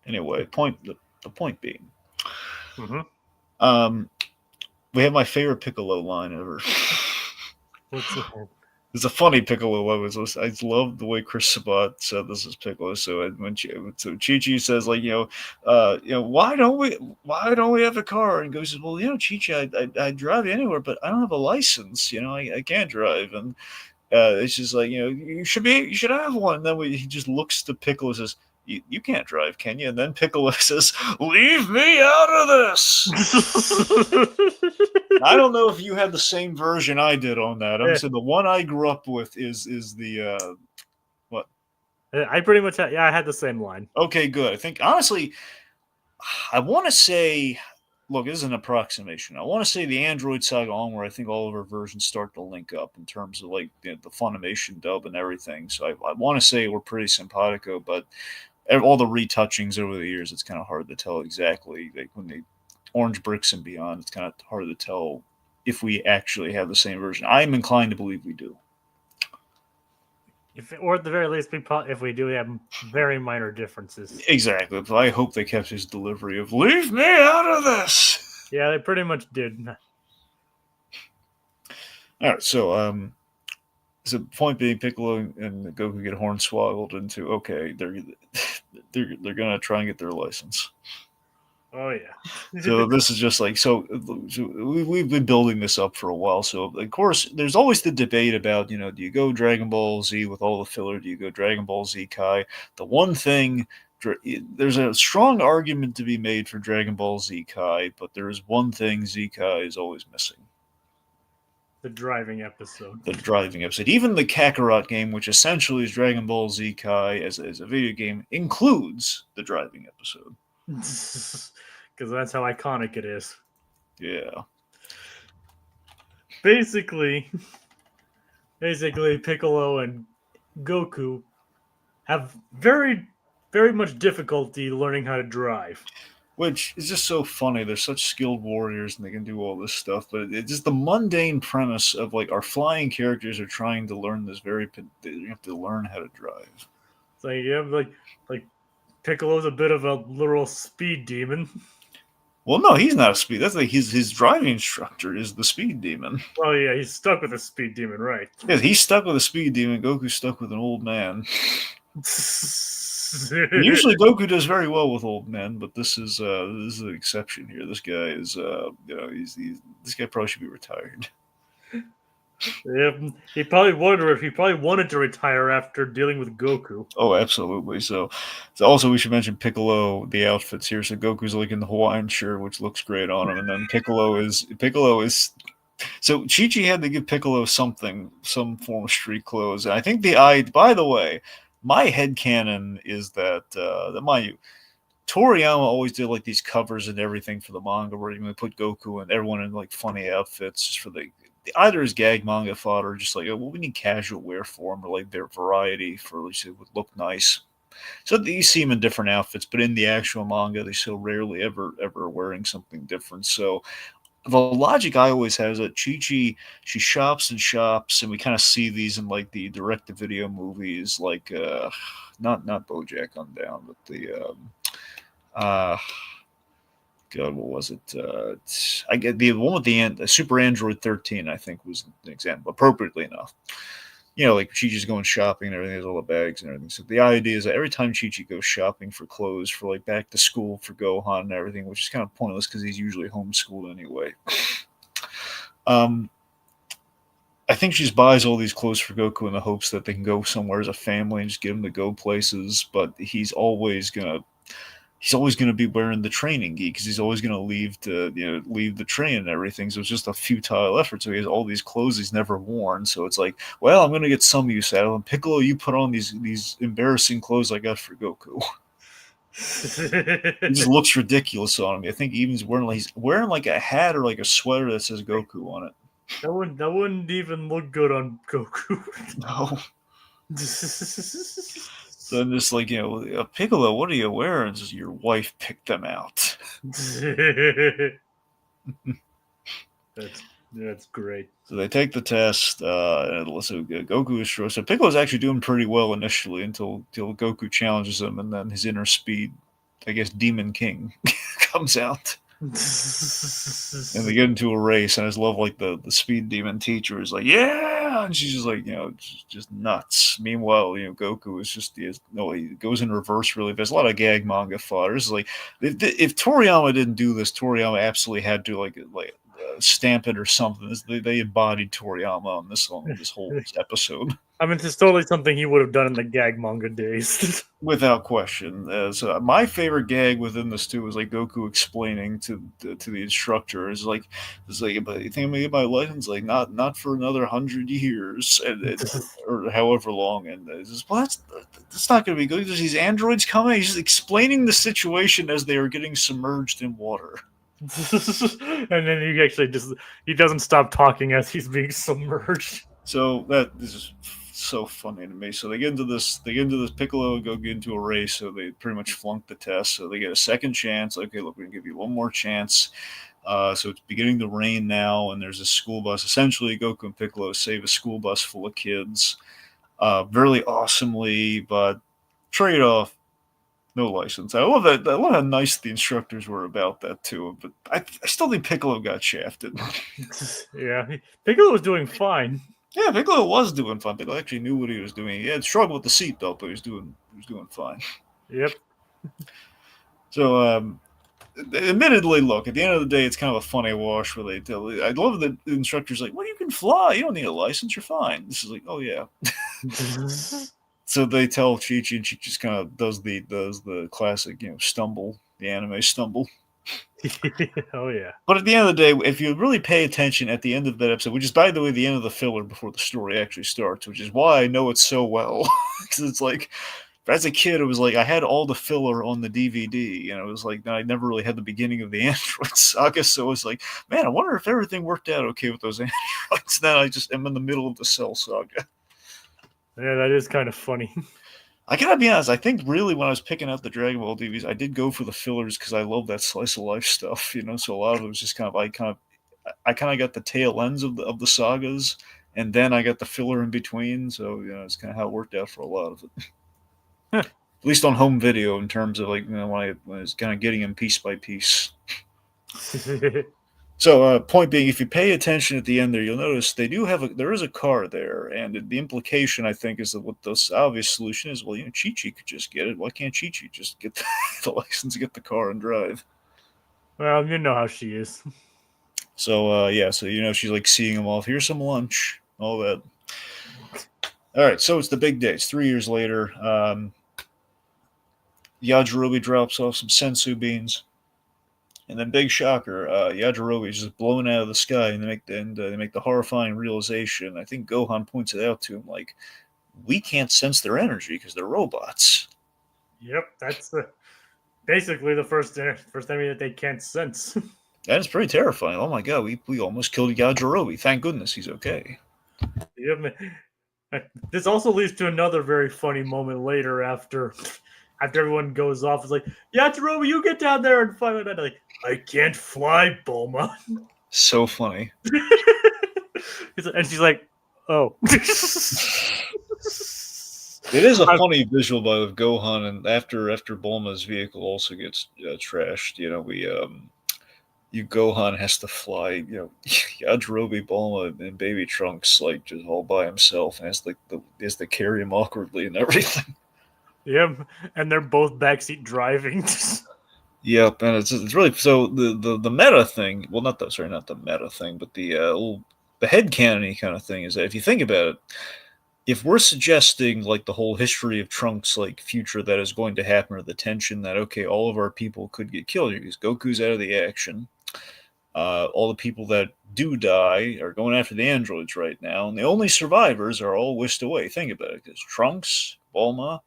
Anyway, the point being, Mm-hmm. We have my favorite Piccolo line ever. What's that? It's a funny Piccolo. I love the way Chris Sabat said this is Piccolo. So Chi Chi says like why don't we have a car? And goes, well, Chi Chi, I drive you anywhere, but I don't have a license. I can't drive. And it's just like you should have one. And then he just looks to Piccolo and says, you can't drive, can you? And then Piccolo says, leave me out of this. I don't know if you had the same version I did on that. I'm saying the one I grew up with is the what? I pretty much had, yeah, I had the same line. Okay, good. I think honestly, I want to say, look, this is an approximation. I want to say the Android Saga on where I think all of our versions start to link up in terms of like the Funimation dub and everything. So I want to say we're pretty simpatico, but all the retouchings over the years, it's kind of hard to tell exactly. Like when they Orange Bricks and beyond, it's kind of hard to tell if we actually have the same version. I'm inclined to believe we do. Or at the very least, if we do have very minor differences. Exactly. But I hope they kept his delivery of "leave me out of this." Yeah, they pretty much did. All right, so point being, Piccolo and Goku get hornswoggled into okay, they're gonna try and get their license. Oh yeah. So this is just like we've been building this up for a while. So of course, there's always the debate about do you go Dragon Ball Z with all the filler? Do you go Dragon Ball Z Kai? The one thing there's a strong argument to be made for Dragon Ball Z Kai, but there is one thing Z Kai is always missing. The driving episode. The driving episode. Even the Kakarot game, which essentially is Dragon Ball Z Kai as a video game, includes the driving episode. Because that's how iconic it is. Yeah. Basically, Piccolo and Goku have very, very much difficulty learning how to drive. Which is just so funny. They're such skilled warriors and they can do all this stuff, but it's just the mundane premise of like our flying characters are trying to learn this you have to learn how to drive. It's like you have like Piccolo's a bit of a literal speed demon. Well, no, he's not a speed. That's like his driving instructor is the speed demon. Oh yeah, he's stuck with a speed demon, right? Yeah, he's stuck with a speed demon. Goku's stuck with an old man. Usually Goku does very well with old men, but this is an exception here. This guy is this guy probably should be retired. He probably wanted to retire after dealing with Goku. Oh, absolutely. So also we should mention Piccolo, the outfits here. So Goku's like in the Hawaiian shirt, which looks great on him, and then Piccolo is. So Chi-Chi had to give Piccolo some form of street clothes. And I think by the way, My headcanon is that mind you, Toriyama always did like these covers and everything for the manga where he would put Goku and everyone in like funny outfits just for the either as gag manga fodder or just like, oh, well, we need casual wear for them or like their variety for at least it would look nice. So you see them in different outfits, but in the actual manga, they so rarely ever wearing something different. So the logic I always have is that Chi Chi she shops and shops, and we kind of see these in like the direct to video movies, like not BoJack Undown, but the uh God, what was it? I get the one with the Super Android 13. I think was an example, appropriately enough. You know, like Chi Chi's going shopping and everything, has all the bags and everything. So the idea is that every time Chi Chi goes shopping for clothes for like back to school for Gohan and everything, which is kind of pointless because he's usually homeschooled anyway. Um, I think she just buys all these clothes for Goku in the hopes that they can go somewhere as a family and just get him to go places. But he's always gonna be wearing the training gi because he's always gonna leave the train and everything. So it's just a futile effort. So he has all these clothes he's never worn. So it's like, well, I'm gonna get some use out of them. Piccolo, you put on these embarrassing clothes I got for Goku. He just looks ridiculous on him. I think even he's wearing like a hat or like a sweater that says Goku on it. That wouldn't even look good on Goku. No. So I'm just like, Piccolo, what are you wearing? Just your wife picked them out. that's great. So they take the test, and so Goku is short. So Piccolo's actually doing pretty well initially until Goku challenges him, and then his inner speed, I guess, Demon King, comes out. And they get into a race, and I just love like the speed demon teacher is like, yeah, and she's just like, just nuts. Meanwhile, Goku is just he goes in reverse really fast. A lot of gag manga fodder. It's like if Toriyama didn't do this, Toriyama absolutely had to like stamp it or something. They embodied Toriyama on this whole episode. I mean, it's totally something he would have done in the gag manga days. Without question. So my favorite gag within this too is like Goku explaining to the instructor it's like, but you think I'm gonna get my license? Like not for another 100 years, or however long. And it's just, well, that's not gonna be good. There's these androids coming. He's just explaining the situation as they are getting submerged in water. And then he doesn't stop talking as he's being submerged. So that is so funny to me. So they get into this Piccolo and go get into a race. So they pretty much flunk the test. So they get a second chance. Okay, look, we're gonna give you one more chance. So it's beginning to rain now, and there's a school bus. Essentially, Goku and Piccolo save a school bus full of kids, really awesomely. But trade off, no license. I love that. I love how nice the instructors were about that too. But I still think Piccolo got shafted. Yeah, Piccolo was doing fine. Yeah, Piccolo was doing fine. Piccolo actually knew what he was doing. He had struggled with the seatbelt, but he was doing fine. Yep. So, admittedly, look, at the end of the day, it's kind of a funny wash where they tell. I love the instructor's like, "Well, you can fly. You don't need a license. You're fine." This is like, "Oh yeah." So they tell Chi Chi, and she just kind of does the classic, stumble, the anime stumble. Oh yeah. But at the end of the day, if you really pay attention at the end of that episode, which is by the way the end of the filler before the story actually starts, which is why I know it so well, because it's like as a kid, it was like I had all the filler on the DVD, and it was like I never really had the beginning of the Android Saga, so it was like, man, I wonder if everything worked out okay with those androids. Then I just am in the middle of the Cell Saga. Yeah, that is kind of funny. I gotta be honest. I think really when I was picking out the Dragon Ball DVDs, I did go for the fillers because I love that slice of life stuff. So a lot of it was just I kind of got the tail ends of the sagas, and then I got the filler in between. So it's kind of how it worked out for a lot of it. At least on home video, in terms of like when I was kind of getting them piece by piece. So, point being, if you pay attention at the end there, you'll notice there is a car there, and the implication I think is that what the obvious solution is. Well, Chi Chi could just get it. Why can't Chi Chi just get the license, get the car, and drive? Well, you know how she is. So, yeah, so she's like seeing him off. Here's some lunch, all that. All right, so it's the big day. It's 3 years later. Yajirobe drops off some sensu beans. And then, big shocker, Yajirobe is just blown out of the sky, and they make the horrifying realization. I think Gohan points it out to him, like, we can't sense their energy because they're robots. Yep, that's basically the first enemy that they can't sense. That is pretty terrifying. Oh my god, we almost killed Yajirobe. Thank goodness he's okay. Yep. This also leads to another very funny moment later after everyone goes off. It's like, yeah, Jerome, you get down there and fight. And like, I can't fly, Bulma. So funny. And she's like, oh. It is a funny visual by of Gohan, and after Bulma's vehicle also gets trashed, you Gohan has to fly, Yajirobe, Bulma, and Baby Trunks like just all by himself, and has to carry him awkwardly and everything. Yep, and they're both backseat driving. Yep, and it's really so the meta thing. Well, not the meta thing, but the headcanon kind of thing is that if you think about it, if we're suggesting like the whole history of Trunks like future that is going to happen, or the tension that okay, all of our people could get killed because Goku's out of the action. All the people that do die are going after the androids right now, and the only survivors are all whisked away. Think about it, because Trunks, Bulma,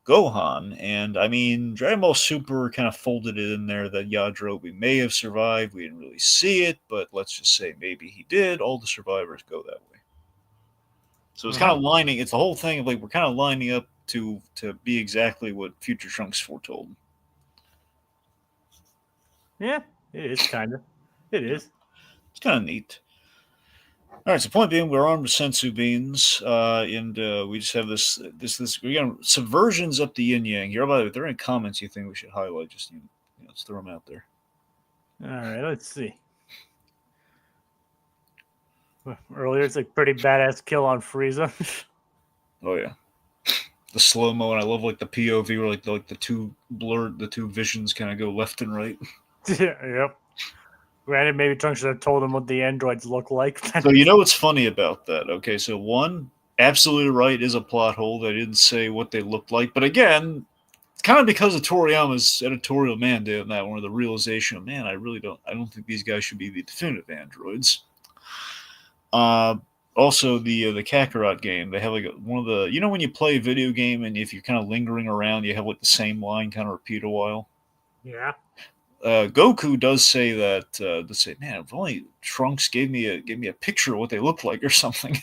Gohan, and I mean, Dragon Ball Super kind of folded it in there that Yajirobe may have survived. We didn't really see it, but let's just say maybe he did. All the survivors go that way. So it's kind of lining. It's the whole thing of like we're kind of lining up to be exactly what future Trunks foretold. Yeah, it is kind of. It is. It's kind of neat. All right. So point being, we're armed with sensu beans, and we just have this. We got subversions up the yin yang here. By the way, if there are any comments you think we should highlight, just let's throw them out there. All right, let's see. Earlier, it's like pretty badass kill on Frieza. Oh yeah, the slow mo, and I love like the POV where like the two visions kind of go left and right. Yep. Granted, maybe Trunks should have told him what the androids look like. So you know what's funny about that? Okay, so one, absolutely right, is a plot hole. They didn't say what they looked like, but again, it's kind of because of Toriyama's editorial mandate on that one, or the realization of man, I don't think these guys should be the definitive androids. Also, the Kakarot game, they have like one of the when you play a video game and if you're kind of lingering around, you have like the same line kind of repeat a while. Yeah. Goku does say that. Does say, "Man, if only Trunks gave me a picture of what they look like or something."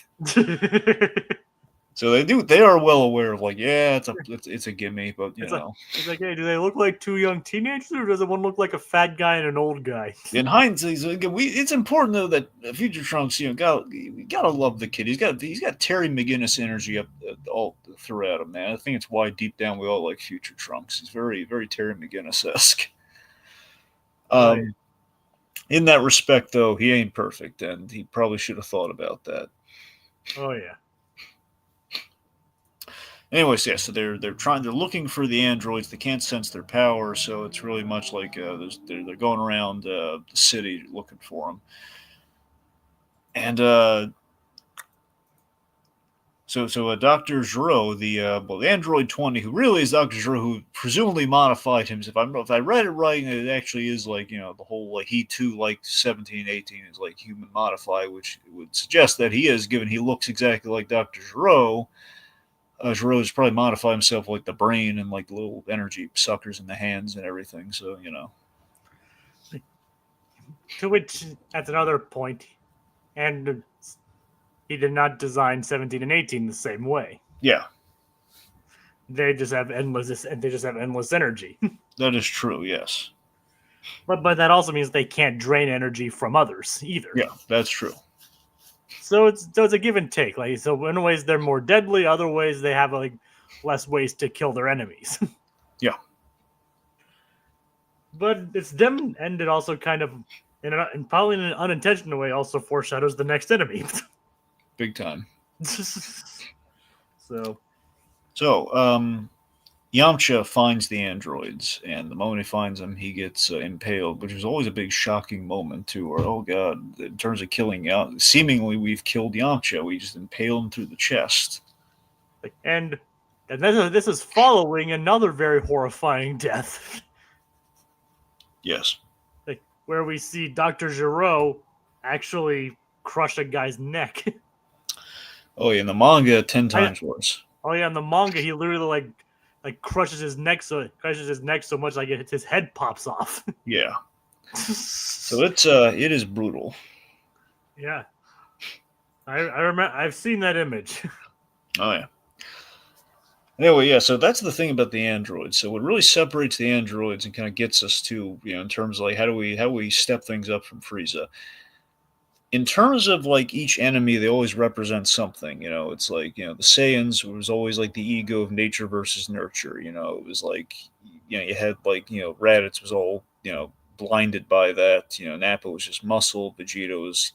So they do. They are well aware of like, yeah, it's a gimme, but you know. It's like, hey, do they look like two young teenagers, or does one look like a fat guy and an old guy? In hindsight, it's important though that future Trunks, we gotta love the kid. He's got Terry McGinnis energy up all throughout him, man. I think it's why deep down we all like future Trunks. He's very very Terry McGinnis esque. In that respect, though, he ain't perfect, and he probably should have thought about that. Oh yeah. Anyways, yeah, so they're looking for the androids. They can't sense their power, so it's really much like they're going around the city looking for them. And so Dr. Gero, the android 20, who really is Dr. Gero, who presumably modified him. If I read it right, it actually is like the whole like he too like 17, 18 is like human modified, which would suggest that he is, given he looks exactly like Dr. Gero. Giro's probably modified himself like the brain and like little energy suckers in the hands and everything. So To which, that's another point, and he did not design 17 and 18 the same way. Yeah, they just have endless energy. That is true. Yes, but that also means they can't drain energy from others either. Yeah, that's true. So it's a give and take. Like, so in ways they're more deadly, other ways they have like less ways to kill their enemies. Yeah. But it's them, and it also kind of, in probably in an unintentional way, also foreshadows the next enemy. Big time. So, Yamcha finds the androids, and the moment he finds them, he gets impaled, which was always a big shocking moment too. Or oh god, in terms of killing Yamcha, seemingly we've killed Yamcha. We just impale him through the chest. And this is following another very horrifying death. Yes. Where we see Dr. Gero actually crush a guy's neck. Oh, yeah, in the manga, 10 I times worse. Oh yeah, in the manga he literally like crushes his neck so much like his head pops off. Yeah. So it is brutal. Yeah, I remember I've seen that image. Oh yeah. Anyway, yeah, so that's the thing about the androids. So what really separates the androids and kind of gets us to, in terms of like how do we step things up from Frieza. In terms of like each enemy, they always represent something. It's like, the Saiyans was always like the ego of nature versus nurture. It was like, you had like, Raditz was all, blinded by that. Nappa was just muscle. Vegeta was,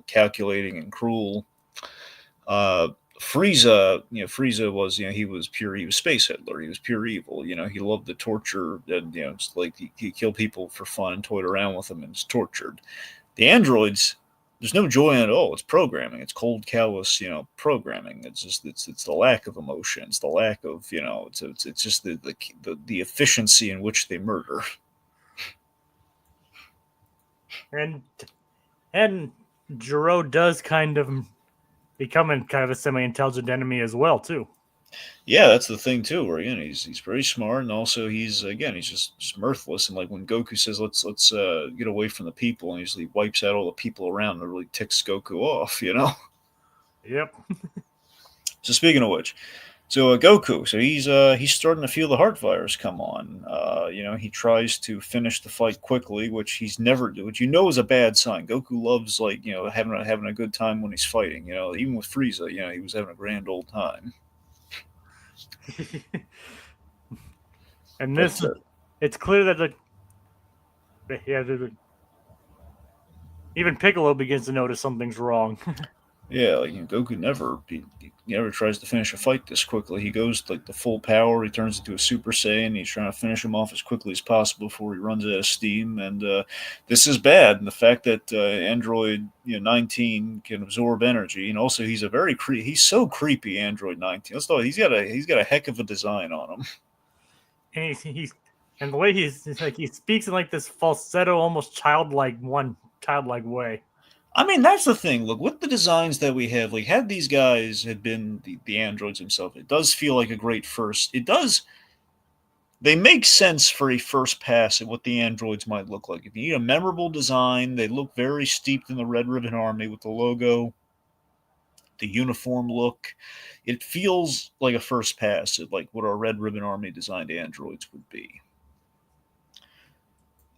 calculating and cruel. uh Frieza was, he was pure, he was space Hitler, he was pure evil. He loved the torture, and just like he killed people for fun and toyed around with them and was tortured. The androids, there's no joy in it at all. It's programming. It's cold, callous, programming. It's the lack of emotion. It's the lack of, it's just the efficiency in which they murder. and and Jiro does kind of become kind of a semi-intelligent enemy as well too. Yeah, that's the thing too. Where again, he's very smart, and also he's just mirthless. And like when Goku says, "Let's get away from the people," and he usually wipes out all the people around, and it really ticks Goku off. Yep. So speaking of which, so Goku, so he's starting to feel the heart virus come on. He tries to finish the fight quickly, which he's never do, which is a bad sign. Goku loves, like, having a good time when he's fighting. Even with Frieza, he was having a grand old time. And But this, it's clear that yeah, even Piccolo begins to notice something's wrong. yeah, like, Goku he never tries to finish a fight this quickly. He goes like the full power. He turns into a Super Saiyan. He's trying to finish him off as quickly as possible before he runs out of steam. And this is bad. And the fact that Android 19 can absorb energy, and also he's so creepy. Android 19. Let's talk. He's got a heck of a design on him. And he's and the way he's like he speaks in like this falsetto, almost childlike way. I mean, that's the thing. Look, with the designs that we have, like, had these guys had been the androids themselves, it does feel like a great first. It does. They make sense for a first pass at what the androids might look like. If you need a memorable design, they look very steeped in the Red Ribbon Army with the logo, the uniform look. It feels like a first pass at like what our Red Ribbon Army designed androids would be.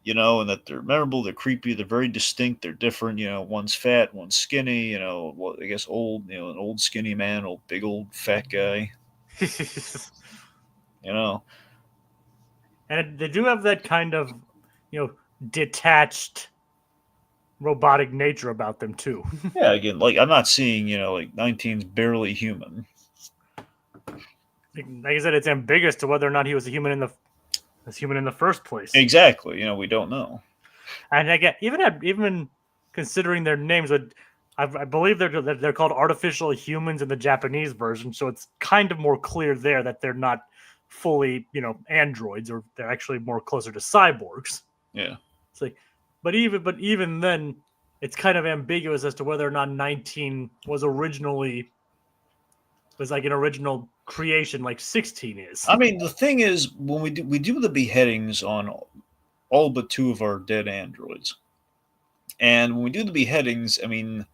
And that they're memorable, they're creepy, they're very distinct, they're different. One's fat, one's skinny. Well, I guess old. An old skinny man, old big old fat guy. You know, They do have that kind of detached robotic nature about them too. yeah. Again, like, I'm not seeing, like, 19's barely human. Like I said, it's ambiguous to whether or not he was a human in the first place. Exactly. We don't know. And again, even considering their names, but I believe they're called artificial humans in the Japanese version, so it's kind of more clear there that they're not fully androids, or they're actually more closer to cyborgs. Yeah. It's like, but even then, it's kind of ambiguous as to whether or not 19 was like an original creation like 16 is. I mean, the thing is, when we do the beheadings on all but two of our dead androids, and when we do the beheadings, I mean,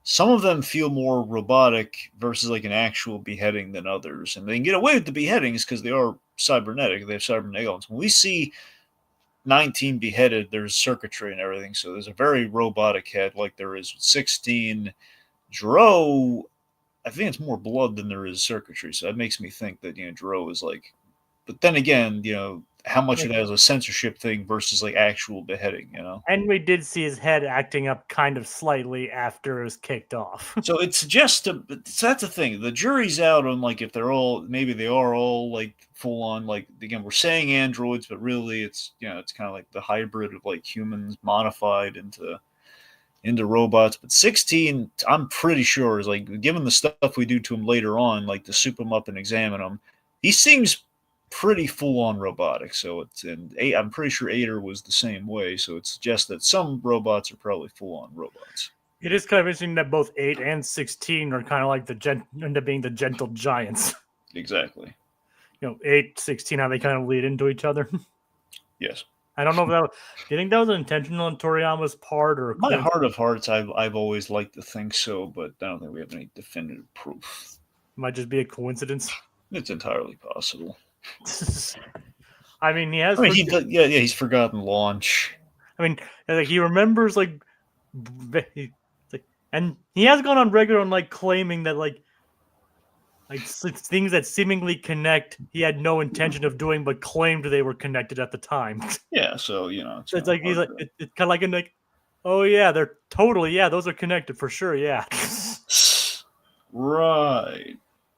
some of them feel more robotic versus like an actual beheading than others, and they can get away with the beheadings because they are cybernetic. They have cybernetic elements. When we see 19 beheaded, there's circuitry and everything, so there's a very robotic head, like there is with 16. Dro, I think it's more blood than there is circuitry, so that makes me think that Dro is like. But then again, how much of that is a censorship thing versus like actual beheading. And we did see his head acting up kind of slightly after it was kicked off. So it suggests so that's the thing. The jury's out on like if maybe they are all like full on, like, again, we're saying androids, but really it's kind of like the hybrid of like humans modified into robots. But 16, I'm pretty sure, is like, given the stuff we do to him later on, like to soup him up and examine him, he seems pretty full on robotic. So I'm pretty sure Ader was the same way. So it suggests that some robots are probably full on robots. It is kind of interesting that both 8 and 16 are kind of like end up being the gentle giants. Exactly. 8, 16, how they kind of lead into each other. Yes. I don't know if do you think that was intentional on Toriyama's part or a My coincidence? heart of hearts, I've always liked to think so, but I don't think we have any definitive proof. Might just be a coincidence. It's entirely possible. I mean, he has. I mean, he's forgotten launch. I mean, like he remembers and he has gone on record on claiming that things that seemingly connect he had no intention of doing, but claimed they were connected at the time. Yeah, so it's It's kind of like he's hard like to. it's kind of like oh yeah, they're totally those are connected for sure. Yeah, Right.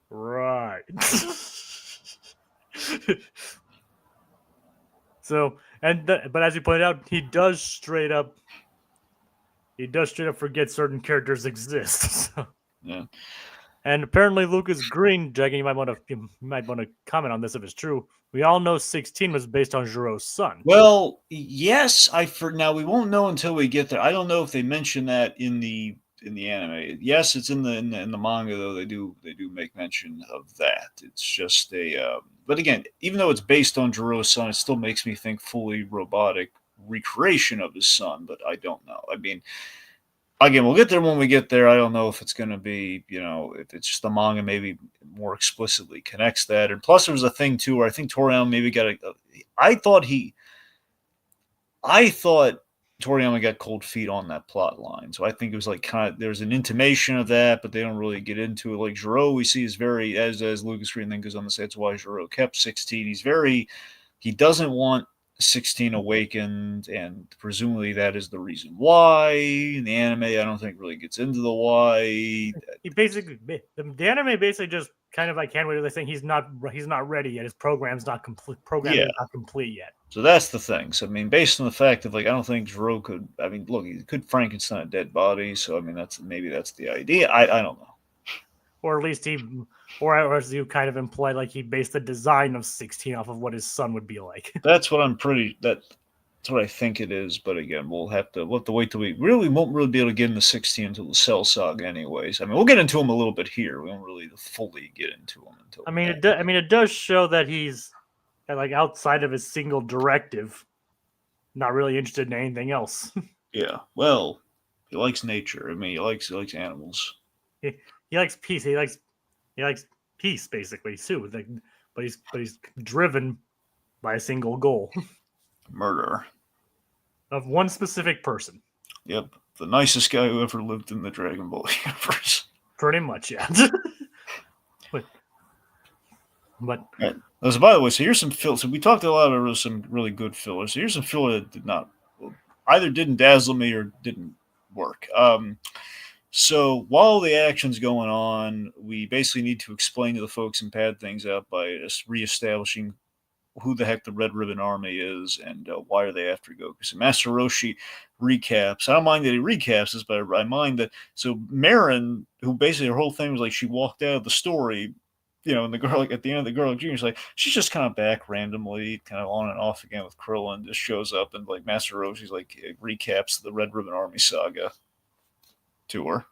right. So but as you pointed out, he does straight up forget certain characters exist. So. Yeah. And apparently, Lucas Green, Dragon, you might want to comment on this if it's true. We all know 16 was based on Jiro's son. Well, yes, now we won't know until we get there. I don't know if they mention that in the anime. Yes, it's in the manga though. They do make mention of that. It's just but again, even though it's based on Jiro's son, it still makes me think fully robotic recreation of his son. But I don't know. I mean, again, we'll get there when we get there. I don't know if it's going to be, if it's just the manga maybe more explicitly connects that. And plus, there was a thing too where I think Toriyama maybe got I thought Toriyama got cold feet on that plot line. So I think it was like there's an intimation of that, but they don't really get into it. Like Jiro, we see is very as Lucas Green then goes on to say, that's why Jiro kept 16. He doesn't want 16 awakened, and presumably that is the reason why. In the anime, I don't think really gets into the why. He basically the anime basically just kind of like handwave. They're saying he's not ready yet. His program's not complete. Programming is not complete yet. So that's the thing. So I mean, based on the fact of I don't think Jiro could. I mean, look, he could Frankenstein a dead body. So I mean, that's the idea. I don't know. Or at least or as you kind of implied, like he based the design of 16 off of what his son would be like. That's what that's what I think it is. But again, we'll have to wait till we won't really be able to get into 16 until the Cell Saga, anyways. I mean, we'll get into him a little bit here. We won't really fully get into him until. I mean, it does show that he's outside of his single directive, not really interested in anything else. Yeah, well, he likes nature. I mean, he likes animals. He likes peace. He likes peace, basically, too. But he's driven by a single goal. Murder. Of one specific person. Yep, the nicest guy who ever lived in the Dragon Ball universe. Pretty much, yeah. but right. So, by the way, so here's some fill. So we talked a lot about some really good fillers. So here's some filler that either didn't dazzle me or didn't work. So while the action's going on, we basically need to explain to the folks and pad things up by just reestablishing who the heck the Red Ribbon Army is and why are they after Goku. So Master Roshi recaps. I don't mind that he recaps this, but I mind that. So Marin, who basically her whole thing was like she walked out of the story, and the girl at the end of the Girl Junior's like she's just kind of back randomly, kind of on and off again with Krillin, just shows up and like Master Roshi's like recaps the Red Ribbon Army saga to her.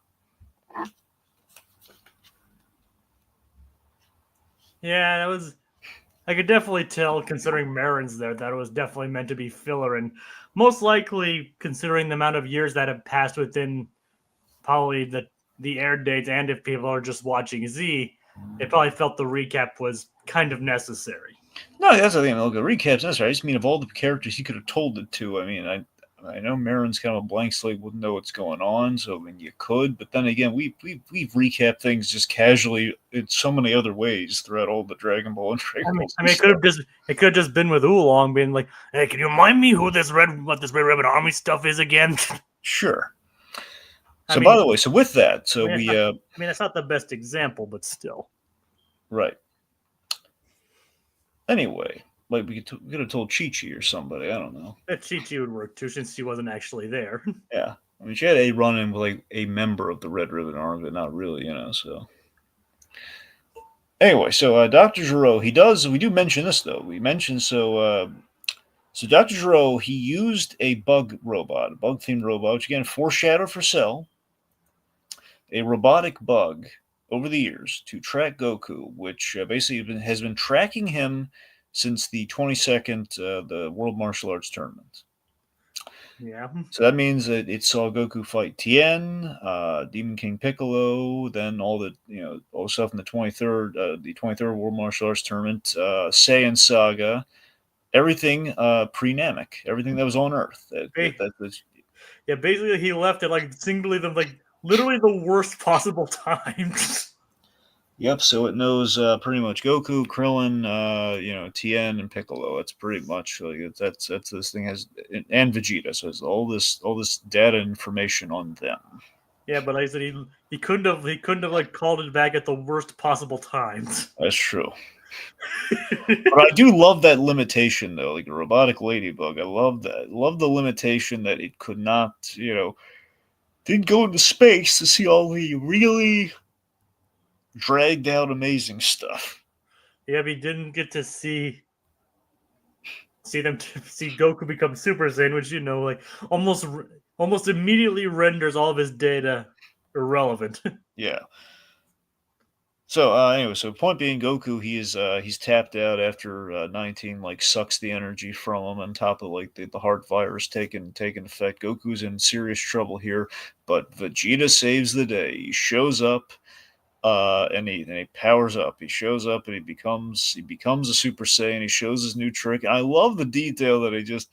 Yeah, that was. I could definitely tell, considering Marin's there, that it was definitely meant to be filler, and most likely, considering the amount of years that have passed within probably the air dates, and if people are just watching Z, they probably felt the recap was kind of necessary. No, that's the thing. Look, the recap's necessary. I just mean of all the characters he could have told it to. I mean, I know Marin's kind of a blank slate, wouldn't know what's going on. So I mean, you could, but then again, we've recapped things just casually in so many other ways throughout all the Dragon Ball and Dragon Ball. I mean, it could have just been with Oolong being like, "Hey, can you remind me what this Red Ribbon Army stuff is again?" Sure. So by the way, so with that, so I mean, it's not the best example, but still. Right. Anyway, like we could have told Chi-Chi or somebody. I don't know. That Chi-Chi would work too, since she wasn't actually there. Yeah. I mean, she had a run-in with like a member of the Red Ribbon Army, but not really, so. Anyway, so Dr. Gero, we do mention this, though. We mentioned, so Dr. Gero, he used a bug-themed robot, which again, foreshadowed for Cell. a robotic bug over the years to track Goku, which basically has been tracking him since the 22nd, the World Martial Arts Tournament. Yeah. So that means that it saw Goku fight Tien, Demon King Piccolo, then all the stuff in the 23rd World Martial Arts Tournament, Saiyan Saga, everything pre Namek, everything that was on Earth. That's Yeah, basically he left at like singly the like literally the worst possible times. Yep, so it knows pretty much Goku, Krillin, Tien, and Piccolo. That's pretty much like that's this thing has, and Vegeta. So it's all this data information on them. Yeah, but like I said he couldn't have like called it back at the worst possible times. That's true. But I do love that limitation though, like a robotic ladybug. I love that. Love the limitation that it could not, didn't go into space to see all the really dragged out amazing stuff. Yeah, we didn't get to see Goku become Super Saiyan, which like almost immediately renders all of his data irrelevant. Yeah. So anyway, so point being, Goku he's tapped out after 19 like sucks the energy from him. On top of like the heart virus taking effect, Goku's in serious trouble here. But Vegeta saves the day. He shows up, and he powers up. He shows up and he becomes a Super Saiyan. He shows his new trick. I love the detail that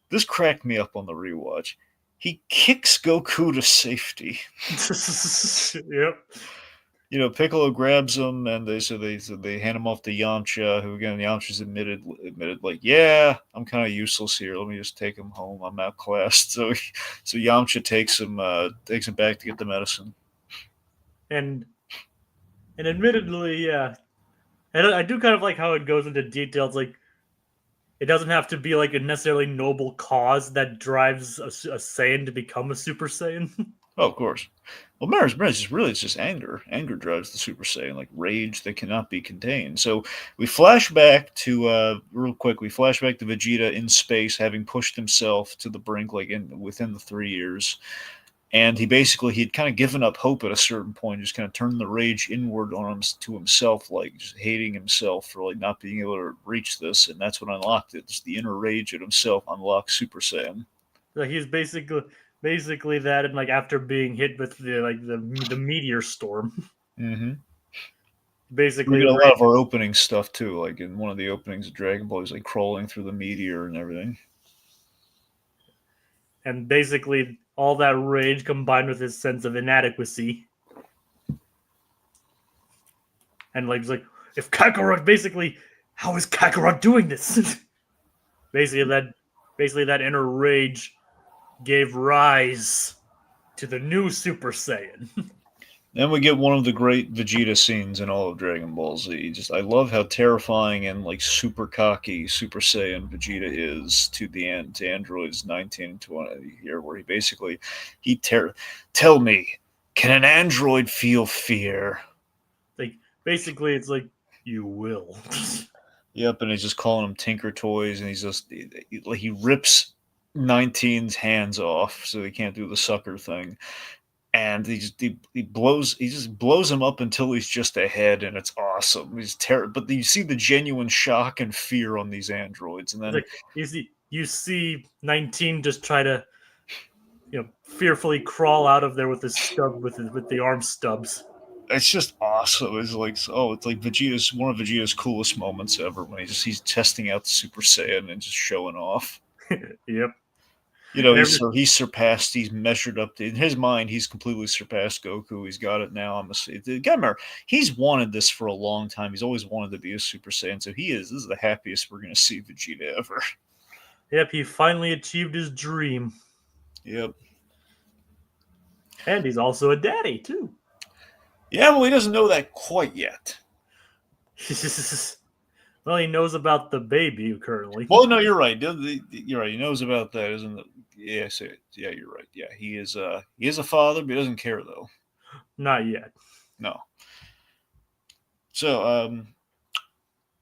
this cracked me up on the rewatch. He kicks Goku to safety. Yep. Piccolo grabs him, and they hand him off to Yamcha, who again Yamcha's admitted like, yeah, I'm kind of useless here. Let me just take him home. I'm outclassed. So Yamcha takes him back to get the medicine. And and admittedly, yeah. And I do kind of like how it goes into details. Like it doesn't have to be like a necessarily noble cause that drives a Saiyan to become a Super Saiyan. Oh, of course. Well, marriage is really, it's just anger. Anger drives the Super Saiyan, like rage that cannot be contained. So we flash back to real quick. We flash back to Vegeta in space, having pushed himself to the brink, like within the 3 years, and he'd kind of given up hope at a certain point, just kind of turned the rage inward on him to himself, like just hating himself for like not being able to reach this, and that's what unlocked it. Just the inner rage at himself unlocked Super Saiyan. Like he's basically that, and like after being hit with the meteor storm, Mm-hmm. We basically get a lot of our opening stuff too, like in one of the openings of Dragon Ball, he's like crawling through the meteor and everything. and basically all that rage combined with his sense of inadequacy, and like it's like if Kakarot basically, how is Kakarot doing this? basically that basically that inner rage gave rise to the new Super Saiyan. Then we get one of the great Vegeta scenes in all of Dragon Ball Z. Just I love how terrifying and like super cocky Super Saiyan Vegeta is to the end to androids 19 and 20 here, where he tell me, can an android feel fear? Like basically it's like you will. Yep, and he's just calling them Tinker Toys, and he rips 19's hands off so he can't do the sucker thing, and he just blows him up until he's just a head, and it's awesome. He's terrible, but you see the genuine shock and fear on these androids, and It's then like you see 19 just try to fearfully crawl out of there with his stub with the arm stubs. it's just awesome. It's like Vegeta's one of Vegeta's coolest moments ever when he's testing out the Super Saiyan and just showing off. Yep. And He's every so he's surpassed. He's measured up to, in his mind. He's completely surpassed Goku. He's got it now. Gotta remember, he's wanted this for a long time. He's always wanted to be a Super Saiyan. So this is the happiest we're gonna see Vegeta ever. Yep, he finally achieved his dream. Yep. And he's also a daddy too. Yeah, well, he doesn't know that quite yet. Well, he knows about the baby currently. Well, no, you're right. You're right. He knows about that, isn't it? Yeah, yeah, you're right. Yeah, he is. He is a father, but he doesn't care though. Not yet. No. So,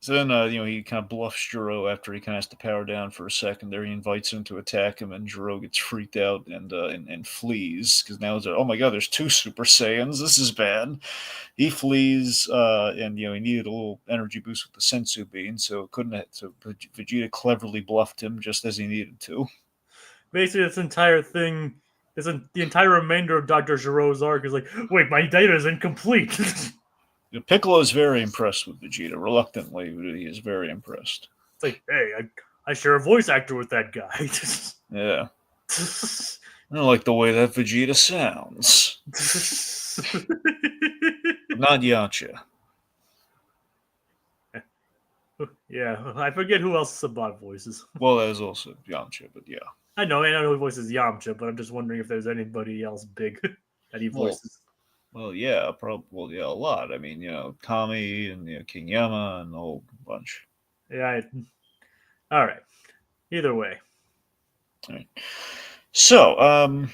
So then, he kind of bluffs Jiro after he kind of has to power down for a second. There, he invites him to attack him, and Jiro gets freaked out and flees because now it's like, oh my god, there's two Super Saiyans. This is bad. He flees, and he needed a little energy boost with the Sensu Bean, so couldn't. So Vegeta cleverly bluffed him just as he needed to. Basically, this entire thing, the entire remainder of Doctor Giro's arc is like, wait, my data is incomplete. Piccolo is very impressed with Vegeta. Reluctantly, he is very impressed. It's like, hey, I share a voice actor with that guy. Yeah. I don't like the way that Vegeta sounds. Not Yamcha. Yeah, I forget who else Sabat voices. Well, that is also Yamcha, but yeah. I know who voices Yamcha, but I'm just wondering if there's anybody else big that he voices. Well, yeah, probably. Well, yeah, a lot. I mean, Kami and King Yama and the whole bunch. Yeah. All right. Either way. All right. So,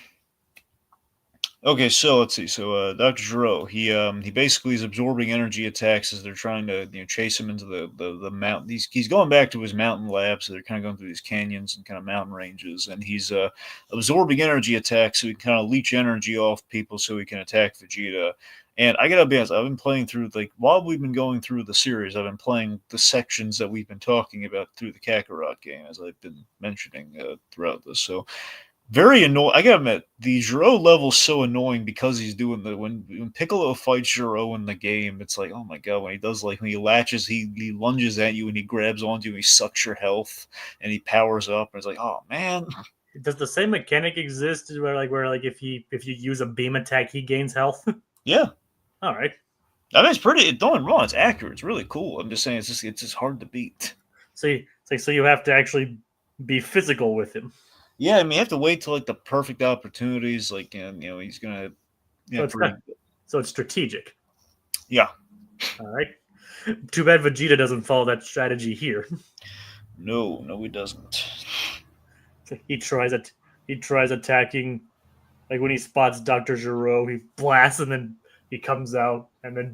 okay, so let's see. So Dr. Gero, he basically is absorbing energy attacks as they're trying to chase him into the mountain. He's going back to his mountain lab, so they're kind of going through these canyons and kind of mountain ranges, and he's absorbing energy attacks so he can kind of leech energy off people so he can attack Vegeta. And I gotta be honest, I've been playing through while we've been going through the series, I've been playing the sections that we've been talking about through the Kakarot game, as I've been mentioning throughout this. So very annoying. I gotta admit, the Zero level's so annoying because he's doing when Piccolo fights Zero in the game, it's like, oh my god, when he latches, he lunges at you and he grabs onto you and he sucks your health and he powers up and it's like, oh man. Does the same mechanic exist where if you use a beam attack he gains health? Yeah. All right. I mean, it's pretty. Don't get me wrong, it's accurate. It's really cool. I'm just saying, it's just hard to beat. So you have to actually be physical with him. Yeah, I mean, you have to wait till the perfect opportunities. He's gonna. Yeah, so it's strategic. Yeah. All right. Too bad Vegeta doesn't follow that strategy here. No, he doesn't. He tries attacking, like when he spots Dr. Gero, he blasts and then he comes out and then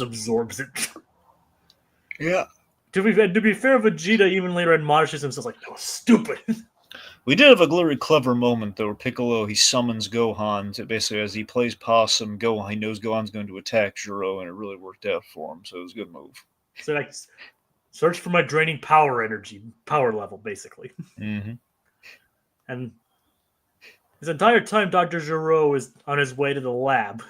absorbs it. Yeah. To be fair, Vegeta even later admonishes himself like, that was stupid. We did have a very clever moment though, where Piccolo he summons Gohan to basically as he plays possum. Gohan he knows Gohan's going to attack Zero, and it really worked out for him. So it was a good move. So search for my draining power level, basically. Mm-hmm. And this entire time, Dr. Gero is on his way to the lab.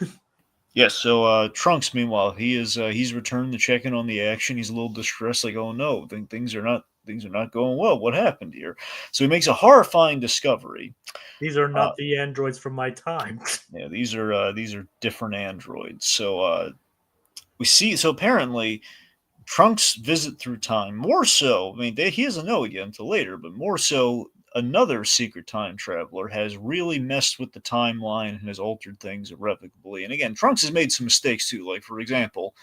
Yes, so Trunks, meanwhile, he's returned to check in on the action. He's a little distressed, like, oh no, things are not going well. What happened here? So he makes a horrifying discovery. These are not the androids from my time. Yeah, these are different androids. So we see. So apparently, Trunks' visit through time, more so. I mean, he doesn't know it yet until later, but more so, another secret time traveler has really messed with the timeline and has altered things irrevocably. And again, Trunks has made some mistakes too. Like, for example,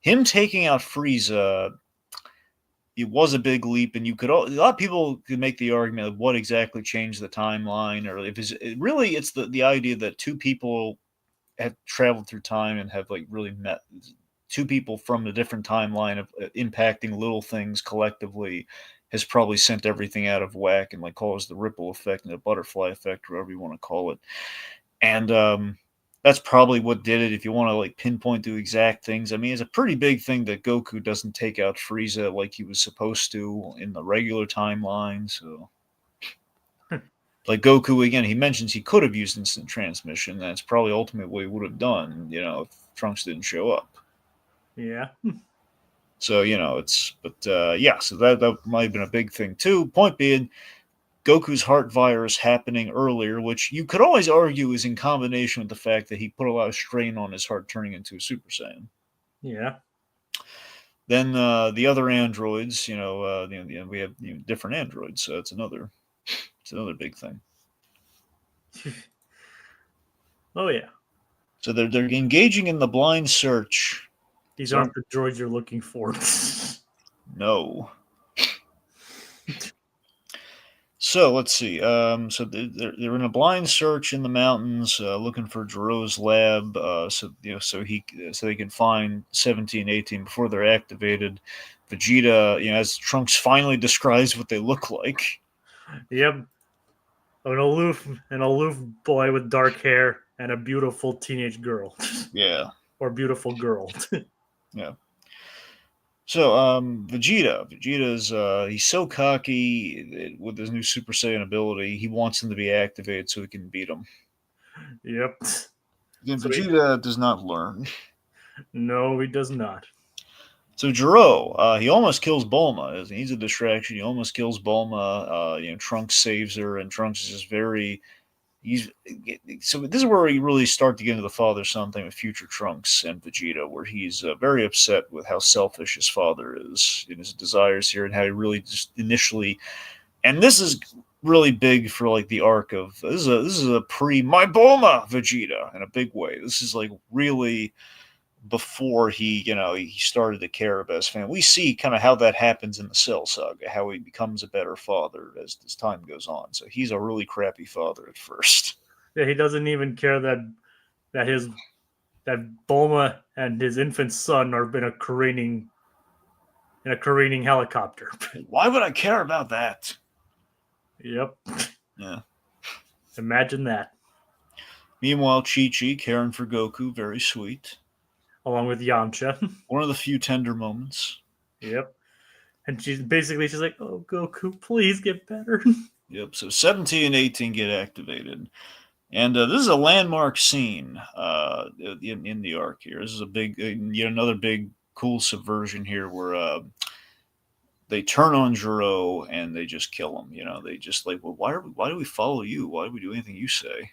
him taking out Frieza, it was a big leap, and a lot of people could make the argument of what exactly changed the timeline, or if it's the idea that two people have traveled through time and have really met. Two people from a different timeline of impacting little things collectively has probably sent everything out of whack and caused the ripple effect and the butterfly effect, whatever you want to call it. And that's probably what did it. If you want to pinpoint to exact things, I mean, it's a pretty big thing that Goku doesn't take out Frieza like he was supposed to in the regular timeline. So, Goku again, he mentions he could have used instant transmission. That's probably ultimately what he would have done, if Trunks didn't show up. Yeah. So, so that might have been a big thing too. Point being, Goku's heart virus happening earlier, which you could always argue is in combination with the fact that he put a lot of strain on his heart turning into a Super Saiyan. Yeah. Then the other androids, we have different androids, so it's another big thing. Oh yeah. So they're engaging in the blind search. These aren't the droids you're looking for. No. So let's see. So they're in a blind search in the mountains, looking for Jiro's lab. So they can find 17, 18 before they're activated. Vegeta, as Trunks finally describes what they look like. Yep, an aloof boy with dark hair and a beautiful teenage girl, Yeah, or beautiful girl. yeah. So Vegeta's he's so cocky with his new Super Saiyan ability. He wants him to be activated so he can beat him. Yep. Again, So he, Vegeta does not learn. no, he does not. So Jiro, he almost kills Bulma. He's a distraction. He almost kills Bulma. Trunks saves her, and Trunks is just very. He's so this is where we really start to get into the father-son thing with future Trunks and Vegeta, where he's very upset with how selfish his father is in his desires here, and how he really just initially. And this is really big for like the arc of this is a pre my Bulma Vegeta in a big way. This is like really before he started to care about his family. We see kind of how that happens in the Cell Saga, how he becomes a better father as time goes on. So he's a really crappy father at first. Yeah, he doesn't even care that his that Bulma and his infant son are in a careening helicopter. Why would I care about that? Yep. Yeah. Imagine that. Meanwhile, Chi Chi caring for Goku, very sweet. Along with Yamcha. One of the few tender moments. Yep. And she's like, "Oh, Goku, please get better." Yep. So 17 and 18 get activated. And this is a landmark scene in the arc here. This is a big, yet another big, cool subversion here where they turn on Jiro and they just kill him. They just like, well, why do we follow you? Why do we do anything you say?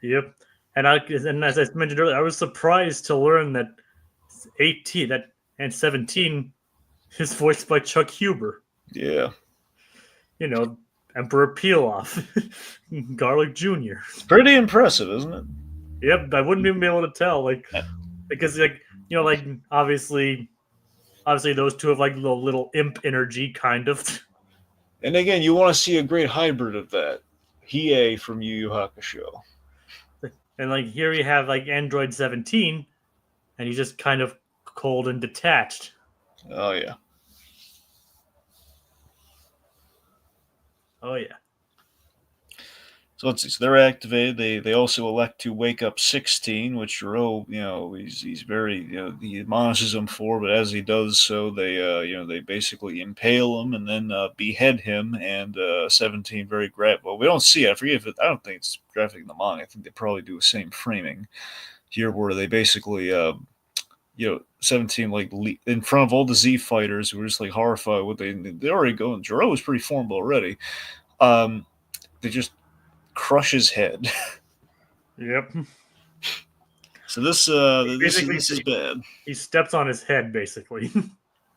Yep. And as I mentioned earlier, I was surprised to learn that 18 that and 17 is voiced by Chuck Huber. Yeah, You know, Emperor Pilaf, Garlic Jr. pretty impressive, isn't it? Yep, I wouldn't even be able to tell, because obviously those two have like little imp energy, kind of. And again, you want to see a great hybrid of that. Hiei from Yu Yu Hakusho. And like here you have like Android 17, and he's just kind of cold and detached. Oh yeah. Oh yeah. So let's see. So they're activated. They also elect to wake up 16, which Jiro, he's very, he admonishes him for, but as he does so, they basically impale him and then behead him. And 17 very well, we don't see it. I forget I don't think it's graphic in the manga. I think they probably do the same framing here, where they basically, 17 like in front of all the Z fighters who were just like horrified. What they already go. And Jiro was pretty formidable already. They just crush his head. Yep. So this this is bad. He steps on his head, basically.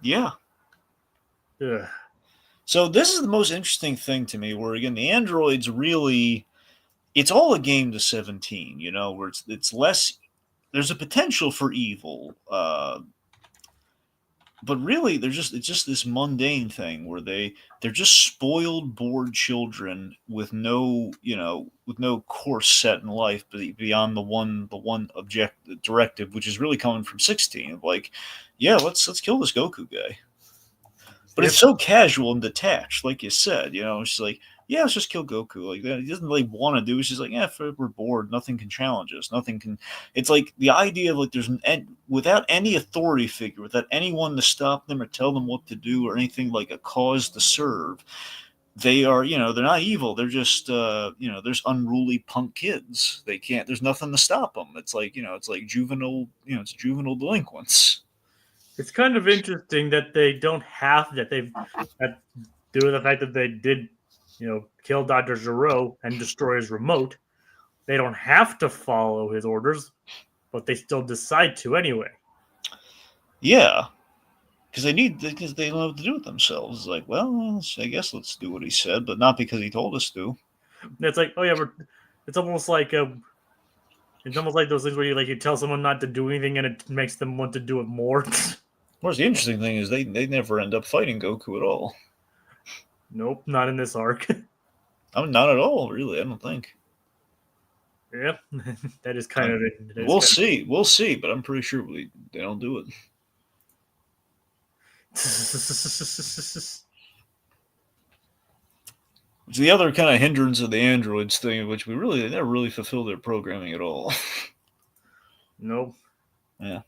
Yeah. Ugh. So this is the most interesting thing to me, where again the androids really, it's all a game to 17. Where it's less. There's a potential for evil, but really it's just this mundane thing where they're just spoiled, bored children with no course set in life beyond the one directive, which is really coming from 16, like, yeah, let's kill this Goku guy. But Yep. it's so casual and detached, like you said. It's just like, yeah, let's just kill Goku. Like that, he doesn't really want to do. It's just like, yeah, if we're bored, nothing can challenge us. Nothing can. It's like the idea of like without any authority figure, without anyone to stop them or tell them what to do or anything like a cause to serve. They are, they're not evil. They're just, there's unruly punk kids. They can't. There's nothing to stop them. It's like, it's like juvenile. It's juvenile delinquents. It's kind of interesting that they don't have that due to the fact that they did, kill Dr. Gero and destroy his remote. They don't have to follow his orders, but they still decide to anyway. Yeah, because they don't know what to do with themselves. It's like, well, I guess let's do what he said, but not because he told us to. It's like, oh yeah, it's almost like those things where you tell someone not to do anything and it makes them want to do it more. Of course, the interesting thing is they never end up fighting Goku at all. Nope, not in this arc. I mean, not at all, really. I don't think. Yep, that is kind of it. That is We'll kind see. We'll see, but I'm pretty sure they don't do it. of. It's the other kind of hindrance of the androids thing, which they never really fulfill their programming at all. Nope. Yeah.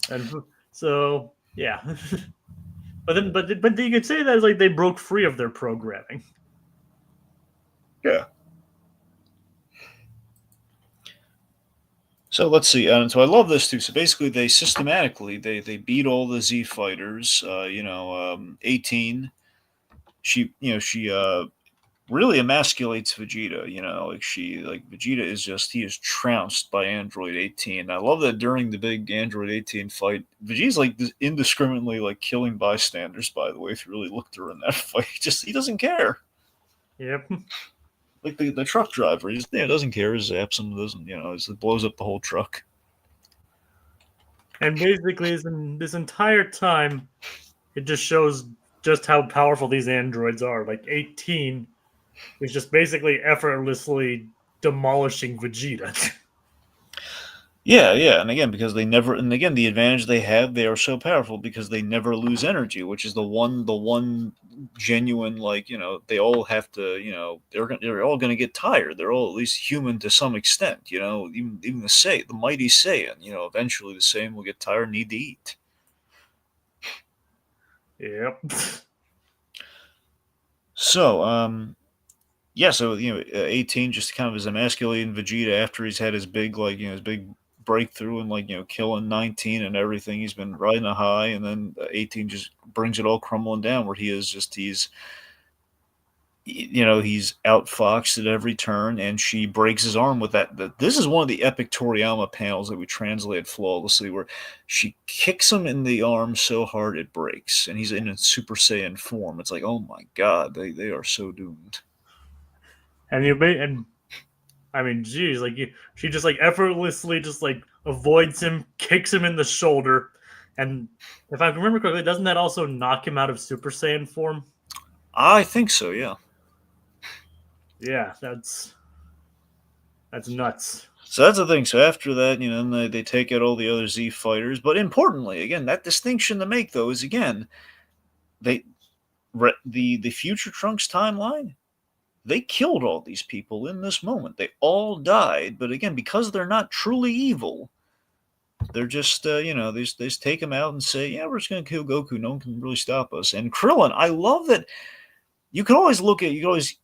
And so yeah, but you could say that it's like they broke free of their programming. Yeah. So let's see. So I love this too. So basically, they systematically they beat all the Z fighters. 18. She really emasculates Vegeta. Like Vegeta is just he is trounced by Android 18. I love that during the big Android 18 fight, Vegeta's like indiscriminately like killing bystanders. By the way, if you really looked her in that fight, he doesn't care. Yep. Like the truck driver, doesn't care. He zaps him, doesn't it blows up the whole truck. And basically, this entire time, it just shows just how powerful these androids are. Like 18 is just basically effortlessly demolishing Vegeta. Yeah, yeah, and again because they never, and again the advantage they have, they are so powerful because they never lose energy, which is the one genuine they all have to they're all going to get tired. They're all at least human to some extent. Even the mighty Saiyan. Eventually the Saiyan will get tired and need to eat. Yep. So yeah, so 18 just kind of is emasculating Vegeta after he's had his big his big breakthrough and killing 19 and everything. He's been riding a high, and then 18 just brings it all crumbling down where he's outfoxed at every turn, and she breaks his arm with that. This is one of the epic Toriyama panels that we translated flawlessly, where she kicks him in the arm so hard it breaks, and he's in a Super Saiyan form. It's like, oh my god, they are so doomed. And I mean, geez, she just like effortlessly just like avoids him, kicks him in the shoulder, and if I remember correctly, doesn't that also knock him out of Super Saiyan form? I think so, yeah. Yeah, that's nuts. So that's the thing. So after that, they take out all the other Z fighters. But importantly, again, that distinction to make though is again, they the future Trunks timeline. They killed all these people in this moment. They all died. But again, because they're not truly evil, they're just they just take them out and say, yeah, we're just gonna kill Goku. No one can really stop us. And Krillin, I love that. You can always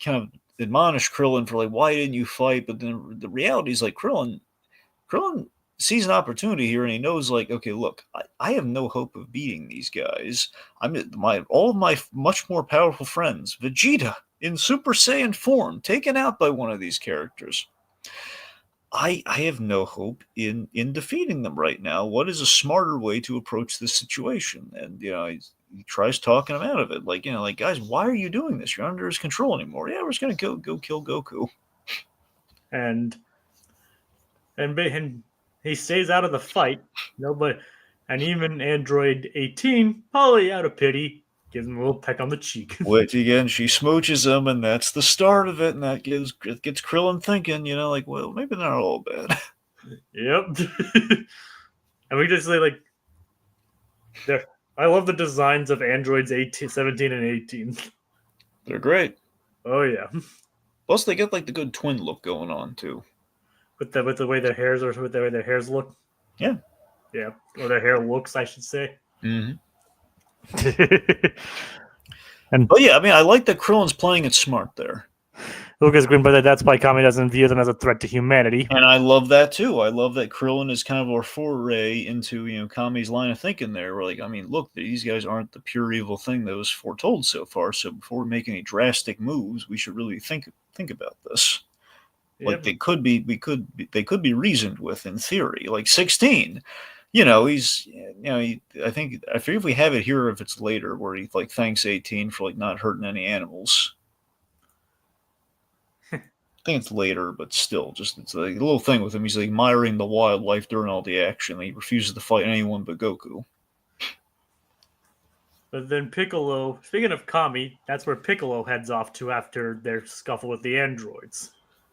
kind of admonish Krillin for like, why didn't you fight? But then the reality is like Krillin sees an opportunity here, and he knows, like, okay, look, I have no hope of beating these guys. All of my much more powerful friends, Vegeta in Super Saiyan form, taken out by one of these characters. I have no hope in defeating them right now. What is a smarter way to approach this situation? And he tries talking him out of it, like guys, why are you doing this? You're under his control anymore. Yeah, we're just gonna go kill Goku. And and he stays out of the fight. Nobody, and even Android 18, probably out of pity, gives him a little peck on the cheek. Which again, she smooches him, and that's the start of it. And that gets Krillin thinking, like, well, maybe they're not all bad. Yep. And we just say like, I love the designs of androids 18, 17, and 18. They're great. Oh yeah. Plus, they get like the good twin look going on too. With the way their hairs are, with the way their hairs look. Yeah. Yeah, or their hair looks, I should say. Mm-hmm. And but yeah, I mean, I like that Krillin's playing it smart there. Lucas Green, but that's why Kami doesn't view them as a threat to humanity. And I love that too. I love that Krillin is kind of our foray into Kami's line of thinking there. We're like, I mean, look, these guys aren't the pure evil thing that was foretold so far. So before we make any drastic moves, we should really think about this. Yep. Like they could be reasoned with in theory. Like 16, he's I think I forget if we have it here or if it's later where he like thanks 18 for like not hurting any animals. I think it's later, but still, just it's like a little thing with him. He's like admiring the wildlife during all the action. He refuses to fight anyone but Goku. But then Piccolo, speaking of Kami, that's where Piccolo heads off to after their scuffle with the androids.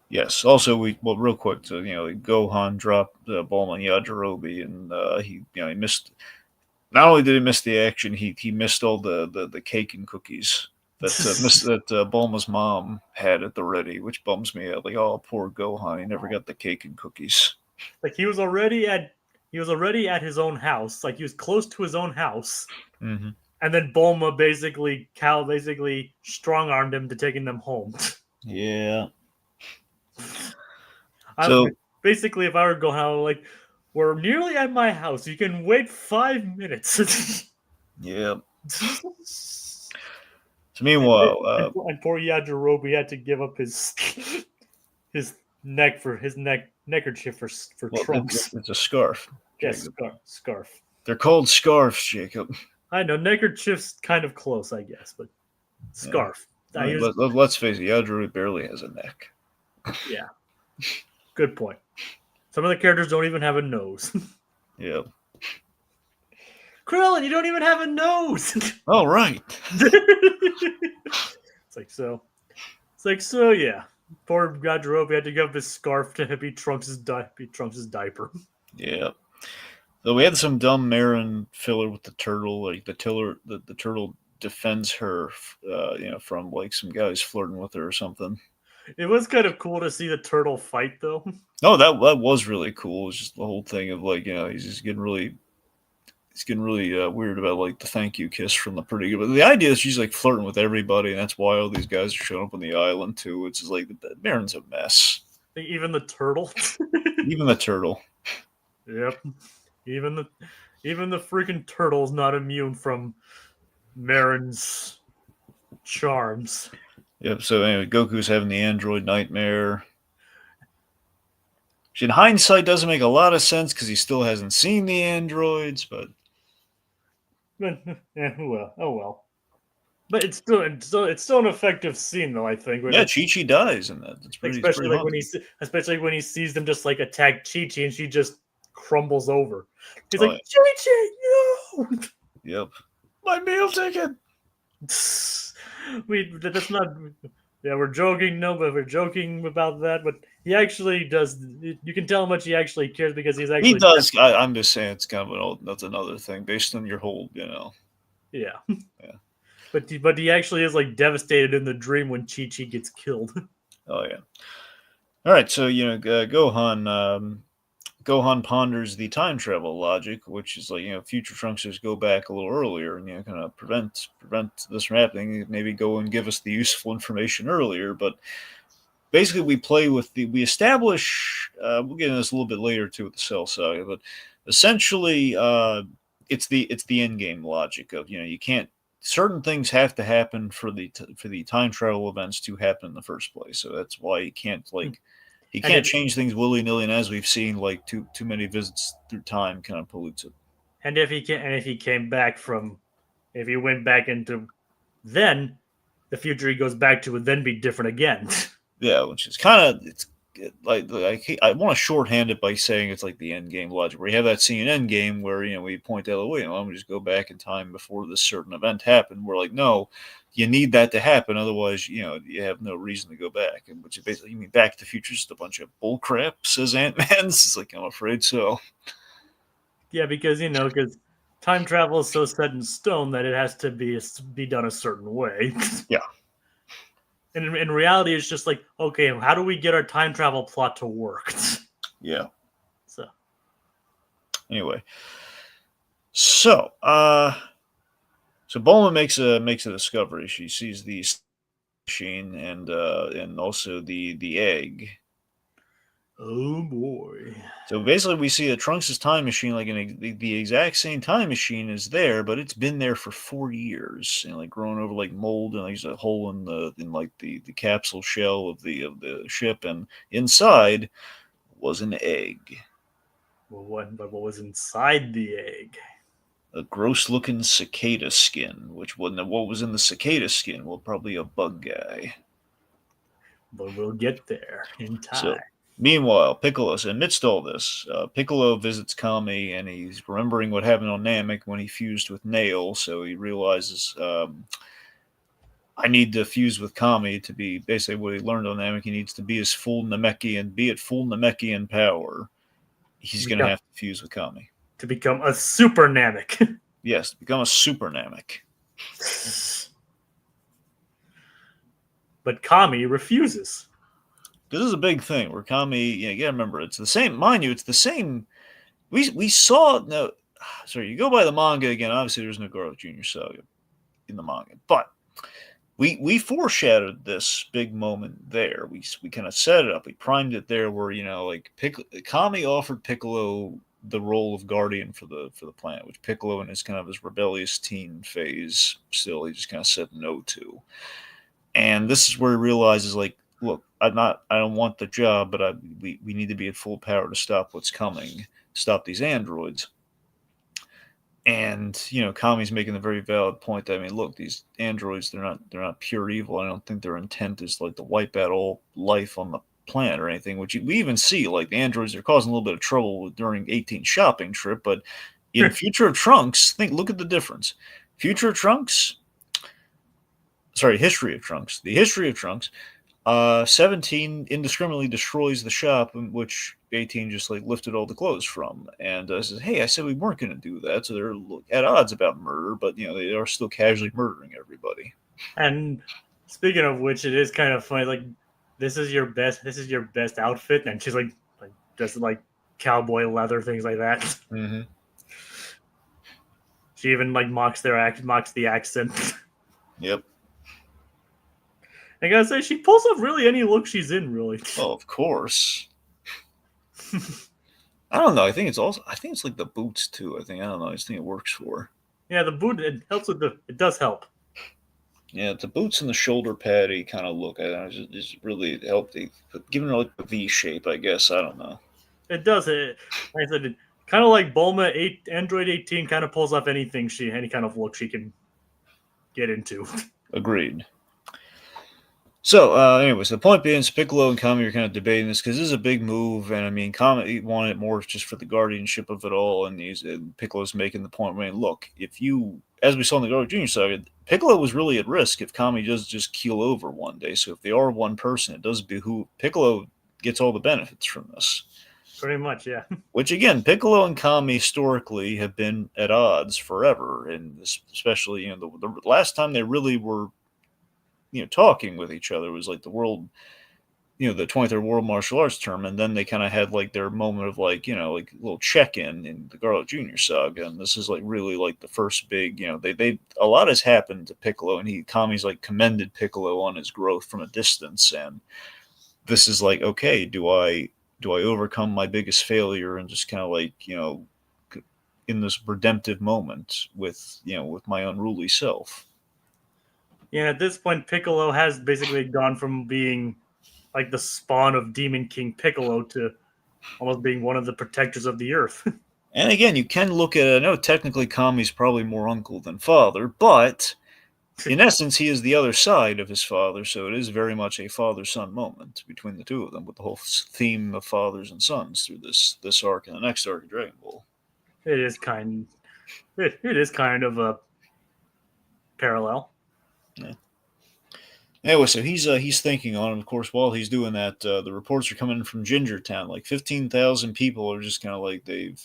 Yes. Also, real quick, so Gohan dropped Bulma and Yajirobe, and he missed. Not only did he miss the action, he missed all the cake and cookies that Bulma's mom had at the ready, which bums me out. Like, oh, poor Gohan, he never got the cake and cookies. Like he was already at his own house. Like he was close to his own house, Mm-hmm. and then Bulma Cal basically strong armed him to taking them home. Yeah. I So basically, if I were going out, like we're nearly at my house. You can wait 5 minutes. yeah. So and, meanwhile, and poor Yajirobe had to give up his neckerchief for well, Trunks. it's a scarf, Yes, Jacob. scarf. They're called scarves, Jacob. I know neckerchief's kind of close, I guess, but Yeah. scarf. I mean, let's face it, Yajirobe barely has a neck. Yeah, good point. Some of the characters don't even have a nose. Yeah. Krillin, you don't even have a nose. All right. It's like so. It's like so. Yeah. Poor Yajirobe had to give up his scarf to be Trunks' diaper. Yeah. So we had some dumb Marin filler with the turtle. Like the turtle defends her, from like some guys flirting with her or something. It was kind of cool to see the turtle fight, though. No, that was really cool. It's just the whole thing of like he's getting really weird about like the thank you kiss from the pretty good. But the idea is she's like flirting with everybody, and that's why all these guys are showing up on the island too. It's just like Marin's a mess. Even the turtle. Even the turtle. Yep. Even the freaking turtle's not immune from Marin's charms. Yep. So anyway, Goku's having the android nightmare. Which in hindsight doesn't make a lot of sense because he still hasn't seen the androids, but Oh well. But it's still an effective scene though. I think. yeah, Chi Chi dies in that. It's Especially pretty like haunting. especially when he sees them just like attack Chi Chi and she just crumbles over. He's Oh like, yeah. Chi Chi, no. Yep. My meal ticket. That's not. Yeah, we're joking. No, but we're joking about that. But he actually does. You can tell how much he actually cares because he's He actually. does. I'm just saying it's kind of that's another thing based on your whole, Yeah. Yeah. But he actually is like devastated in the dream when Chi Chi gets killed. Oh yeah. All right. So Gohan ponders the time travel logic, which is like future Trunks just go back a little earlier and kind of prevent this from happening. Maybe go and give us the useful information earlier, but basically we establish we'll get into this a little bit later too with the Cell Saga, but essentially it's the end game logic of you can't certain things have to happen for the time travel events to happen in the first place. So that's why he And can't if change things willy nilly, and as we've seen, like too many visits through time kind of pollutes it. and if he came back from if he went back into then the future he goes back to would then be different again. Yeah, which is kind of it's I want to shorthand it by saying it's like the end game logic, where you have that scene in end game where we point out, wait, I'm gonna just go back in time before this certain event happened. We're like, no, you need that to happen, otherwise, you have no reason to go back. And which is basically, you mean Back to the Future is just a bunch of bull crap, says Ant Man. It's like I'm afraid so. Yeah, because because time travel is so set in stone that it has to be done a certain way. Yeah. And in reality, it's just like, okay, how do we get our time travel plot to work? Yeah. So Anyway, so Bulma makes a discovery. She sees the machine and also the egg. oh boy. So basically, we see that Trunks' time machine, like the exact same time machine, is there, but it's been there for 4 years, and like growing over like mold, and there's a hole in like the capsule shell of the ship, and inside was an egg, Well, what was inside the egg? a gross looking cicada skin. Which wasn't what was in the cicada skin? Well, probably a bug guy. But we'll get there in So time. Meanwhile, Piccolo, amidst all this, Piccolo visits Kami and he's remembering what happened on Namek when he fused with Nail. So he realizes, I need to fuse with Kami to be basically what he learned on Namek. He needs to be his full Namekian, be at full Namekian power. to He's going to become have to fuse with Kami. to become a super Namek. Yes, become a super Namek. But Kami refuses. This is a big thing where Kami, you gotta remember, it's the same, mind you, it's the same. We saw, no, sorry, you go by the manga again, obviously there's no Garlic Jr. Saga in the manga, but we foreshadowed this big moment there. We kind of set it up. We primed it there where like Kami offered Piccolo the role of guardian for the planet, which Piccolo in his kind of his rebellious teen phase still he just kind of said no to. And this is where he realizes like, look, I don't want the job, but we need to be at full power to stop what's coming, stop these androids. And Kami's making the very valid point that, I mean, look, these androids, they're not pure evil. I don't think their intent is like to wipe out all life on the planet or anything. Which we even see, like the androids are causing a little bit of trouble during 18 shopping trip, but in Future of Trunks, look at the difference. Future of Trunks, sorry, History of Trunks. The History of Trunks, 17 indiscriminately destroys the shop in which 18 just like lifted all the clothes from, and says, "Hey, I said we weren't going to do that." So they're at odds about murder, but they are still casually murdering everybody. And speaking of which, it is kind of funny. Like, this is your best outfit, and she's like just like cowboy leather things like that. Mm-hmm. She even like mocks the accent. Yep. I gotta say, she pulls off really any look she's in, really. Oh, of course. I don't know. I think it's like the boots too. I don't know. I just think it works for her. Yeah, the boot, it helps with it does help. Yeah, the boots and the shoulder patty kind of look. Just really helped. Giving her like the V shape, I guess. I don't know. It does. Like I said, kind of like Bulma Android 18 kind of pulls off any kind of look she can get into. Agreed. So, anyways, the point being, Piccolo and Kami are kind of debating this because this is a big move, and I mean, Kami wanted it more just for the guardianship of it all, and Piccolo's making the point. I mean, look, if you, as we saw in the Garlic Junior saga, Piccolo was really at risk if Kami does just keel over one day. So, if they are one person, it does behoove Piccolo gets all the benefits from this. Pretty much, yeah. Which again, Piccolo and Kami historically have been at odds forever, and especially the last time they really were talking with each other was like the world, the 23rd World Martial Arts Tournament. And then they kind of had like their moment of like, like a little check in the Garlic Junior saga. And this is like really like the first big, they a lot has happened to Piccolo, and Kami's like commended Piccolo on his growth from a distance. And this is like, okay, do I overcome my biggest failure and just kind of like, in this redemptive moment with my unruly self? Yeah, at this point, Piccolo has basically gone from being like the spawn of Demon King Piccolo to almost being one of the protectors of the Earth. And again, you can look at it. I know technically Kami's probably more uncle than father, but in essence, he is the other side of his father, so it is very much a father-son moment between the two of them, with the whole theme of fathers and sons through this arc and the next arc of Dragon Ball. It is kind of a parallel. Yeah. Anyway, so he's thinking on it. Of course, while he's doing that, the reports are coming in from Ginger Town. Like 15,000 people are just kind of like they've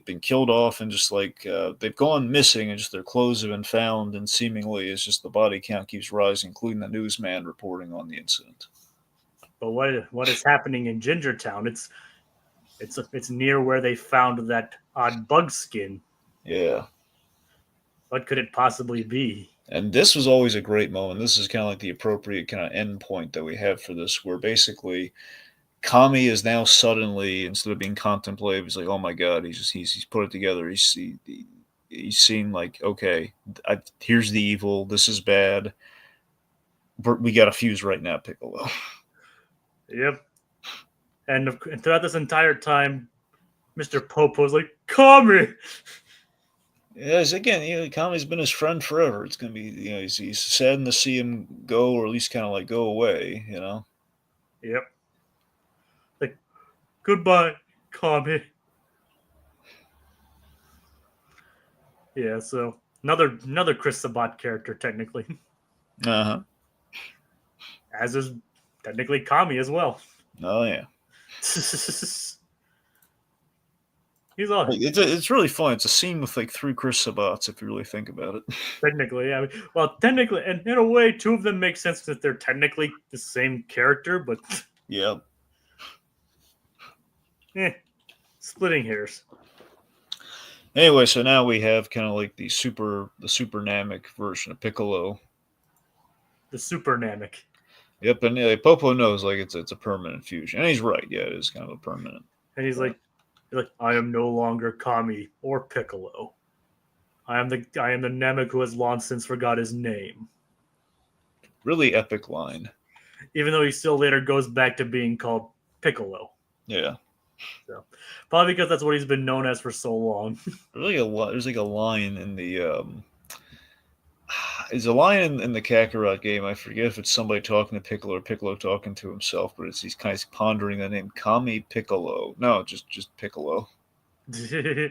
been killed off, and just like they've gone missing, and just their clothes have been found, and seemingly it's just the body count keeps rising, including the newsman reporting on the incident. But what is happening in Ginger Town? It's near where they found that odd bug skin. Yeah. What could it possibly be? And this was always a great moment. This is kind of like the appropriate kind of end point that we have for this, where basically Kami is now suddenly, instead of being contemplative, he's like, oh my god, he's put it together. He's seen like, okay, here's the evil. This is bad. We got to fuse right now, Piccolo. Yep. And throughout this entire time, Mr. Popo's like, Kami! Yes, again, Kami's been his friend forever. It's gonna be, he's saddened to see him go, or at least kind of like go away. Yep. Goodbye, Kami. Yeah, so another Chris Sabat character technically, Uh huh. as is technically Kami as well. Oh yeah. He's all Like, it's really fun. It's a scene with like three Chris Sabatts if you really think about it. technically. I mean, well, technically, and in a way, two of them make sense that they're technically the same character, but Yeah. eh, splitting hairs. Anyway, so now we have kind of like the super Namek version of Piccolo. The super Namek. Yep, and Popo knows like it's a permanent fusion, and he's right. Yeah, it is kind of a permanent. And he's like, I am no longer Kami or Piccolo. I am the Namek who has long since forgot his name. Really epic line. Even though he still later goes back to being called Piccolo. Yeah. So probably because that's what he's been known as for so long. There's like a line in the is a line in the Kakarot game. I forget if it's somebody talking to Piccolo or Piccolo talking to himself, but it's he's kind of pondering the name Kami Piccolo. No, just Piccolo. Yeah.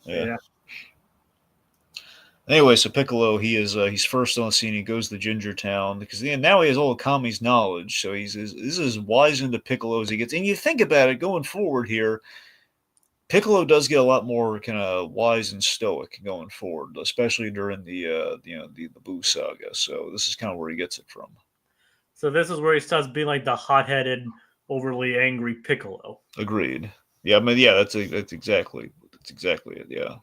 Yeah. Anyway, so Piccolo, he's first on the scene. He goes to Ginger Town because now he has all of Kami's knowledge. So this is as wise into Piccolo as he gets. And you think about it going forward here, Piccolo does get a lot more kind of wise and stoic going forward, especially during the Boo saga. So this is kind of where he gets it from. So this is where he starts being like the hot-headed, overly angry Piccolo. Agreed. Yeah, I mean, yeah, that's exactly it. Yeah,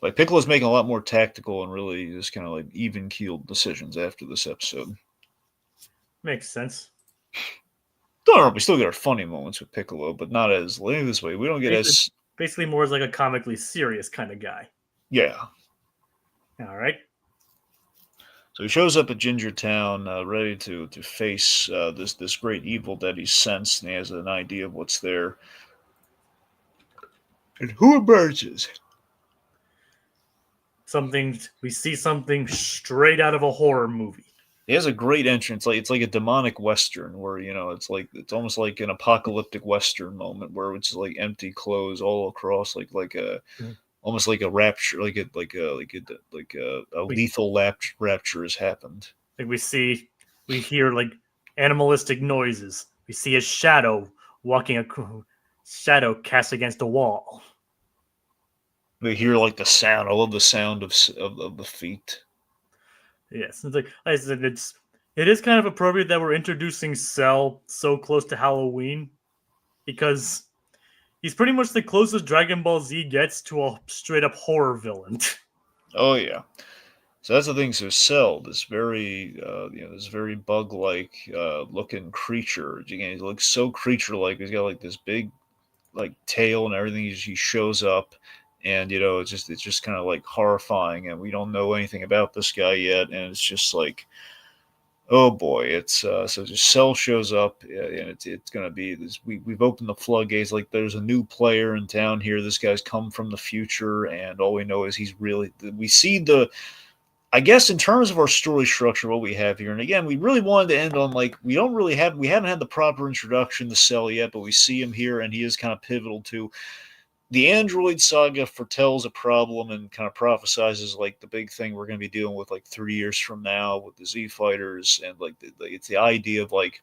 like Piccolo's making a lot more tactical and really just kind of like even keeled decisions after this episode. Makes sense. Don't know, we still get our funny moments with Piccolo, but not as like this way. We don't get Basically, as basically more as like a comically serious kind of guy. yeah. All right. So he shows up at Ginger Town, ready to face this great evil that he's sensed, and he has an idea of what's there. And who emerges? We see something straight out of a horror movie. He has a great entrance. Like it's like a demonic western where it's almost like an apocalyptic western moment where it's like empty clothes all across, like a Mhm. almost like a rapture, like a We lethal rapture has happened. like we hear like animalistic noises. We see a shadow cast against a wall. We hear like the sound. I love the sound of the feet. Yes, it's like I said, it is kind of appropriate that we're introducing Cell so close to Halloween because he's pretty much the closest Dragon Ball Z gets to a straight up horror villain. Oh yeah. So that's the thing. So Cell, this very bug-like looking creature. Again, he looks so creature-like. He's got like this big like tail and everything. He shows up, and it's just kind of like horrifying. And we don't know anything about this guy yet, and it's just like, oh boy, it's so just Cell shows up, and it's gonna be this. We've opened the floodgates. Like there's a new player in town here. This guy's come from the future, and all we know is he's really. We see the I guess in terms of our story structure, what we have here, and again, we really wanted to end on like we haven't had the proper introduction to Cell yet, but we see him here, and he is kind of pivotal to the Android saga. Foretells a problem and kind of prophesizes like the big thing we're going to be dealing with like 3 years from now with the Z fighters, and like it's the idea of like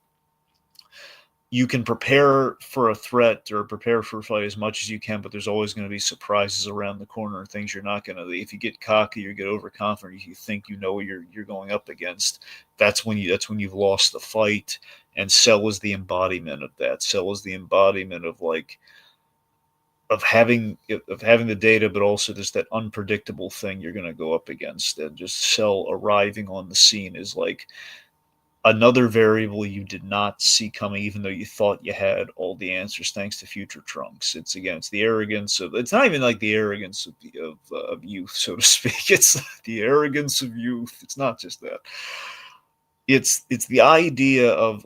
you can prepare for a threat or prepare for a fight as much as you can, but there's always going to be surprises around the corner and things you're not going to. If you get cocky or get overconfident, you think you know what you're going up against. That's when you've lost the fight. And Cell is the embodiment of that. Cell is the embodiment of like of having the data, but also just that unpredictable thing you're going to go up against. And just Cell arriving on the scene is like another variable you did not see coming, even though you thought you had all the answers thanks to future Trunks. It's the arrogance of. It's not even like the arrogance of youth, so to speak. It's the arrogance of youth. It's not just that. It's the idea of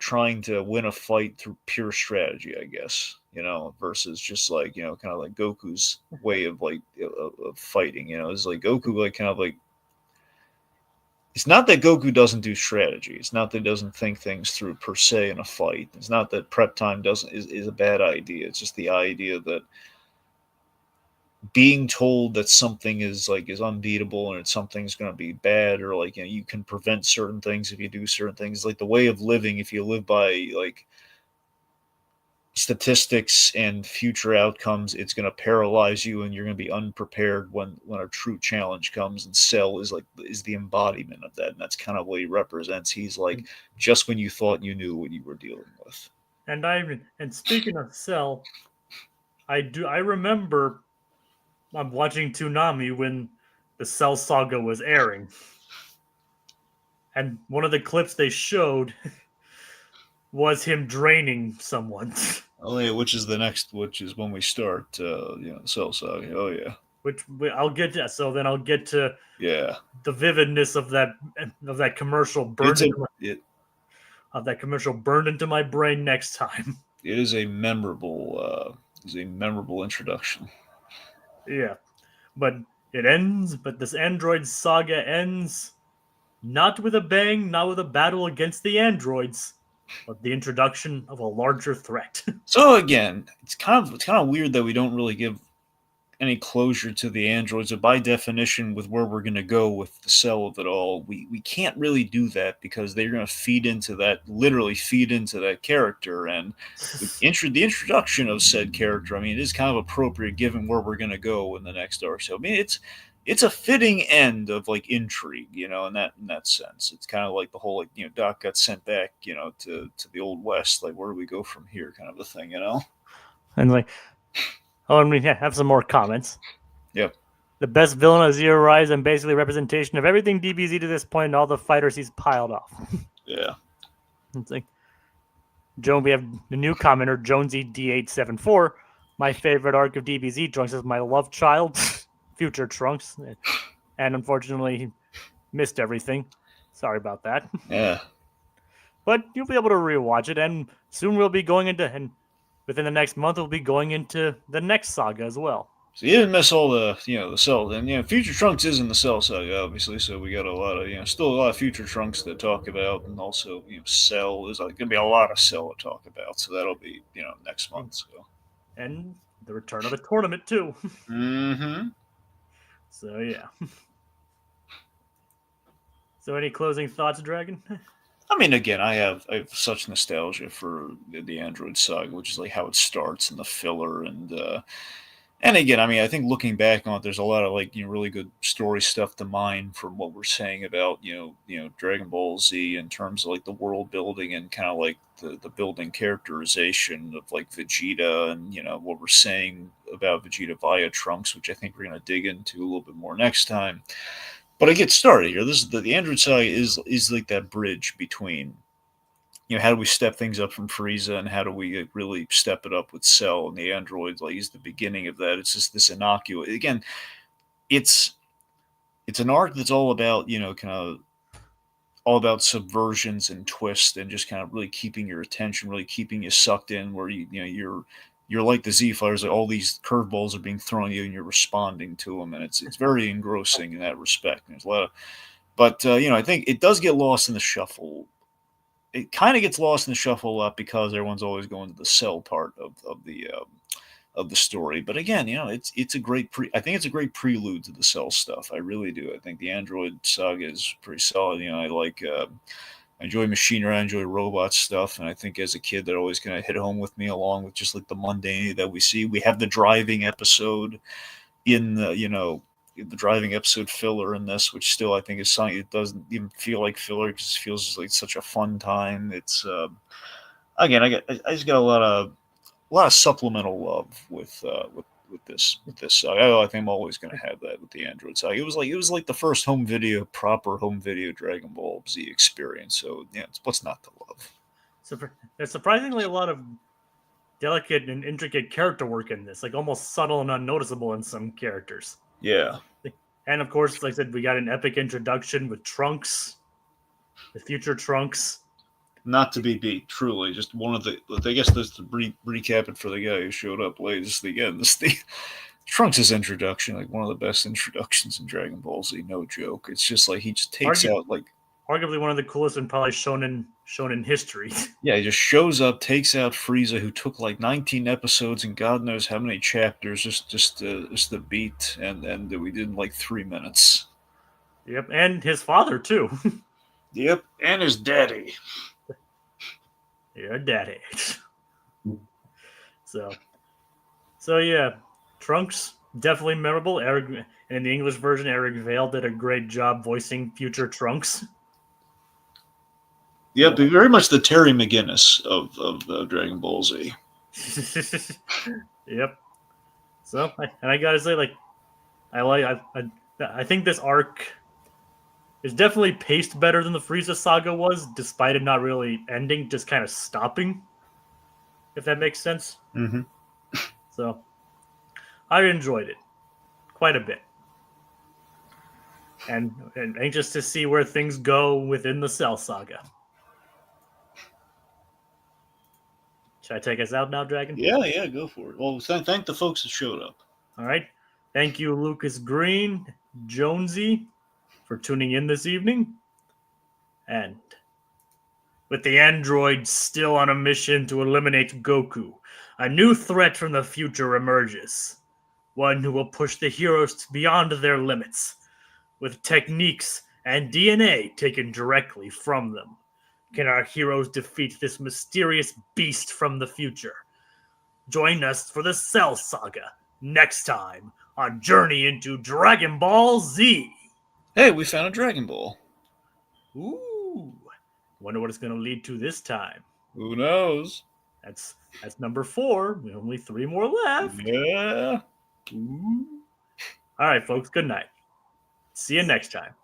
trying to win a fight through pure strategy, I guess. Versus just like kind of like Goku's way of like of fighting. It's like Goku like kind of like it's not that Goku doesn't do strategy. It's not that he doesn't think things through per se in a fight. It's not that prep time doesn't is a bad idea. It's just the idea that being told that something is unbeatable and something's going to be bad, or like, you can prevent certain things if you do certain things, like the way of living, if you live by like statistics and future outcomes, it's going to paralyze you and you're going to be unprepared when a true challenge comes. And Cell is the embodiment of that, and that's kind of what he represents. He's like, just when you thought you knew what you were dealing with. And speaking of Cell, I remember I'm watching Toonami when the Cell Saga was airing, and one of the clips they showed was him draining someone. Oh yeah, which is when we start, Cell Saga. Oh yeah, Which I'll get to. So then I'll get to yeah. the vividness of that commercial It's burned a into my, it of that commercial burned into my brain next time. it is a memorable introduction. Yeah, but it ends. But this android saga ends not with a bang, not with a battle against the androids, but the introduction of a larger threat. So again, it's kind of weird that we don't really give any closure to the androids. But by definition, with where we're going to go with the Cell of it all, we can't really do that because they're going to literally feed into that character. And the introduction of said character, I mean, it is kind of appropriate given where we're going to go in the next arc. So I mean, it's a fitting end of like intrigue, in that sense. It's kind of like the whole, like, Doc got sent back, to the old west. Like, where do we go from here, kind of a thing. And like, oh, and we have some more comments. Yep. The best villain of Zero Rise and basically representation of everything DBZ to this point and all the fighters he's piled off. Yeah. It's like Joan. We have the new commenter Jonesy D874. My favorite arc of DBZ Trunks is my love child, future Trunks, and unfortunately he missed everything. Sorry about that. Yeah. But you'll be able to rewatch it, and soon we'll be going into, and within the next month we'll be going into the next saga as well. So you didn't miss all the Cell. And Future Trunks is in the Cell Saga, obviously. So we got a lot of still a lot of Future Trunks to talk about, and also Cell. There's going to be a lot of Cell to talk about. So that'll be next month. So. And the return of the tournament too. Mm-hmm. So yeah. So any closing thoughts, Dragon? I mean, again, I have such nostalgia for the Android Saga, which is like how it starts and the filler, and again, I mean, I think looking back on it, there's a lot of like really good story stuff to mine from what we're saying about Dragon Ball Z in terms of like the world building and kind of like the building characterization of like Vegeta, and what we're saying about Vegeta via Trunks, which I think we're gonna dig into a little bit more next time. But I get started here. This is the Android Saga is like that bridge between how do we step things up from Frieza, and how do we really step it up with Cell and the androids? Like, he's the beginning of that. It's just this innocuous. Again, it's an arc that's all about kind of all about subversions and twists, and just kind of really keeping your attention, really keeping you sucked in, where you're like the Z Fighters. Like, all these curveballs are being thrown at you, and you're responding to them, and it's very engrossing in that respect. And there's a lot of, but I think it does get lost in the shuffle. It kind of gets lost in the shuffle a lot because everyone's always going to the Cell part of the story. But again, it's a great I think it's a great prelude to the Cell stuff. I really do. I think the Android Saga is pretty solid. I like I enjoy machinery, I enjoy robot stuff, and I think as a kid they're always going to hit home with me, along with just like the mundanity that we see. We have the driving episode in the driving episode filler in this, which still I think is something. It doesn't even feel like filler because it feels like such a fun time. It's again, I just got a lot of supplemental love with this. I think I'm always going to have that with the Android side. It was like the first proper home video Dragon Ball Z experience. So yeah, what's not to love? So there's surprisingly a lot of delicate and intricate character work in this, like almost subtle and unnoticeable in some characters. Yeah. And of course, like I said, we got an epic introduction with Trunks, the future Trunks. Not to be beat, truly. Just one of the. I guess this to recap it for the guy who showed up late. This again. Trunks' introduction, like one of the best introductions in Dragon Ball Z, no joke. It's just like he just takes Argu- out like Arguably one of the coolest and probably shown in history. yeah, he just shows up, takes out Frieza, who took like 19 episodes and God knows how many chapters just the beat, and we did in like 3 minutes. Yep, and his father too. Yep, and his daddy. Yeah, daddy. So, so yeah, Trunks definitely memorable. Eric, and in the English version, Eric Vale did a great job voicing future Trunks. Yep, very much the Terry McGinnis of Dragon Ball Z. Yep. So, and I gotta say, like, I think this arc is definitely paced better than the Frieza saga was, despite it not really ending, just kind of stopping. If that makes sense. Mm-hmm. So, I enjoyed it quite a bit, and anxious to see where things go within the Cell saga. Should I take us out now, Dragon? Yeah, go for it. Well, thank the folks that showed up. All right. Thank you, Lucas Green, Jonesy, for tuning in this evening. And with the android still on a mission to eliminate Goku, a new threat from the future emerges. One who will push the heroes beyond their limits, with techniques and DNA taken directly from them. Can our heroes defeat this mysterious beast from the future? Join us for the Cell Saga next time on Journey into Dragon Ball Z. Hey, we found a Dragon Ball. Ooh, wonder what it's going to lead to this time. Who knows? That's number 4. We only 3 more left. Yeah. Ooh. All right, folks. Good night. See you next time.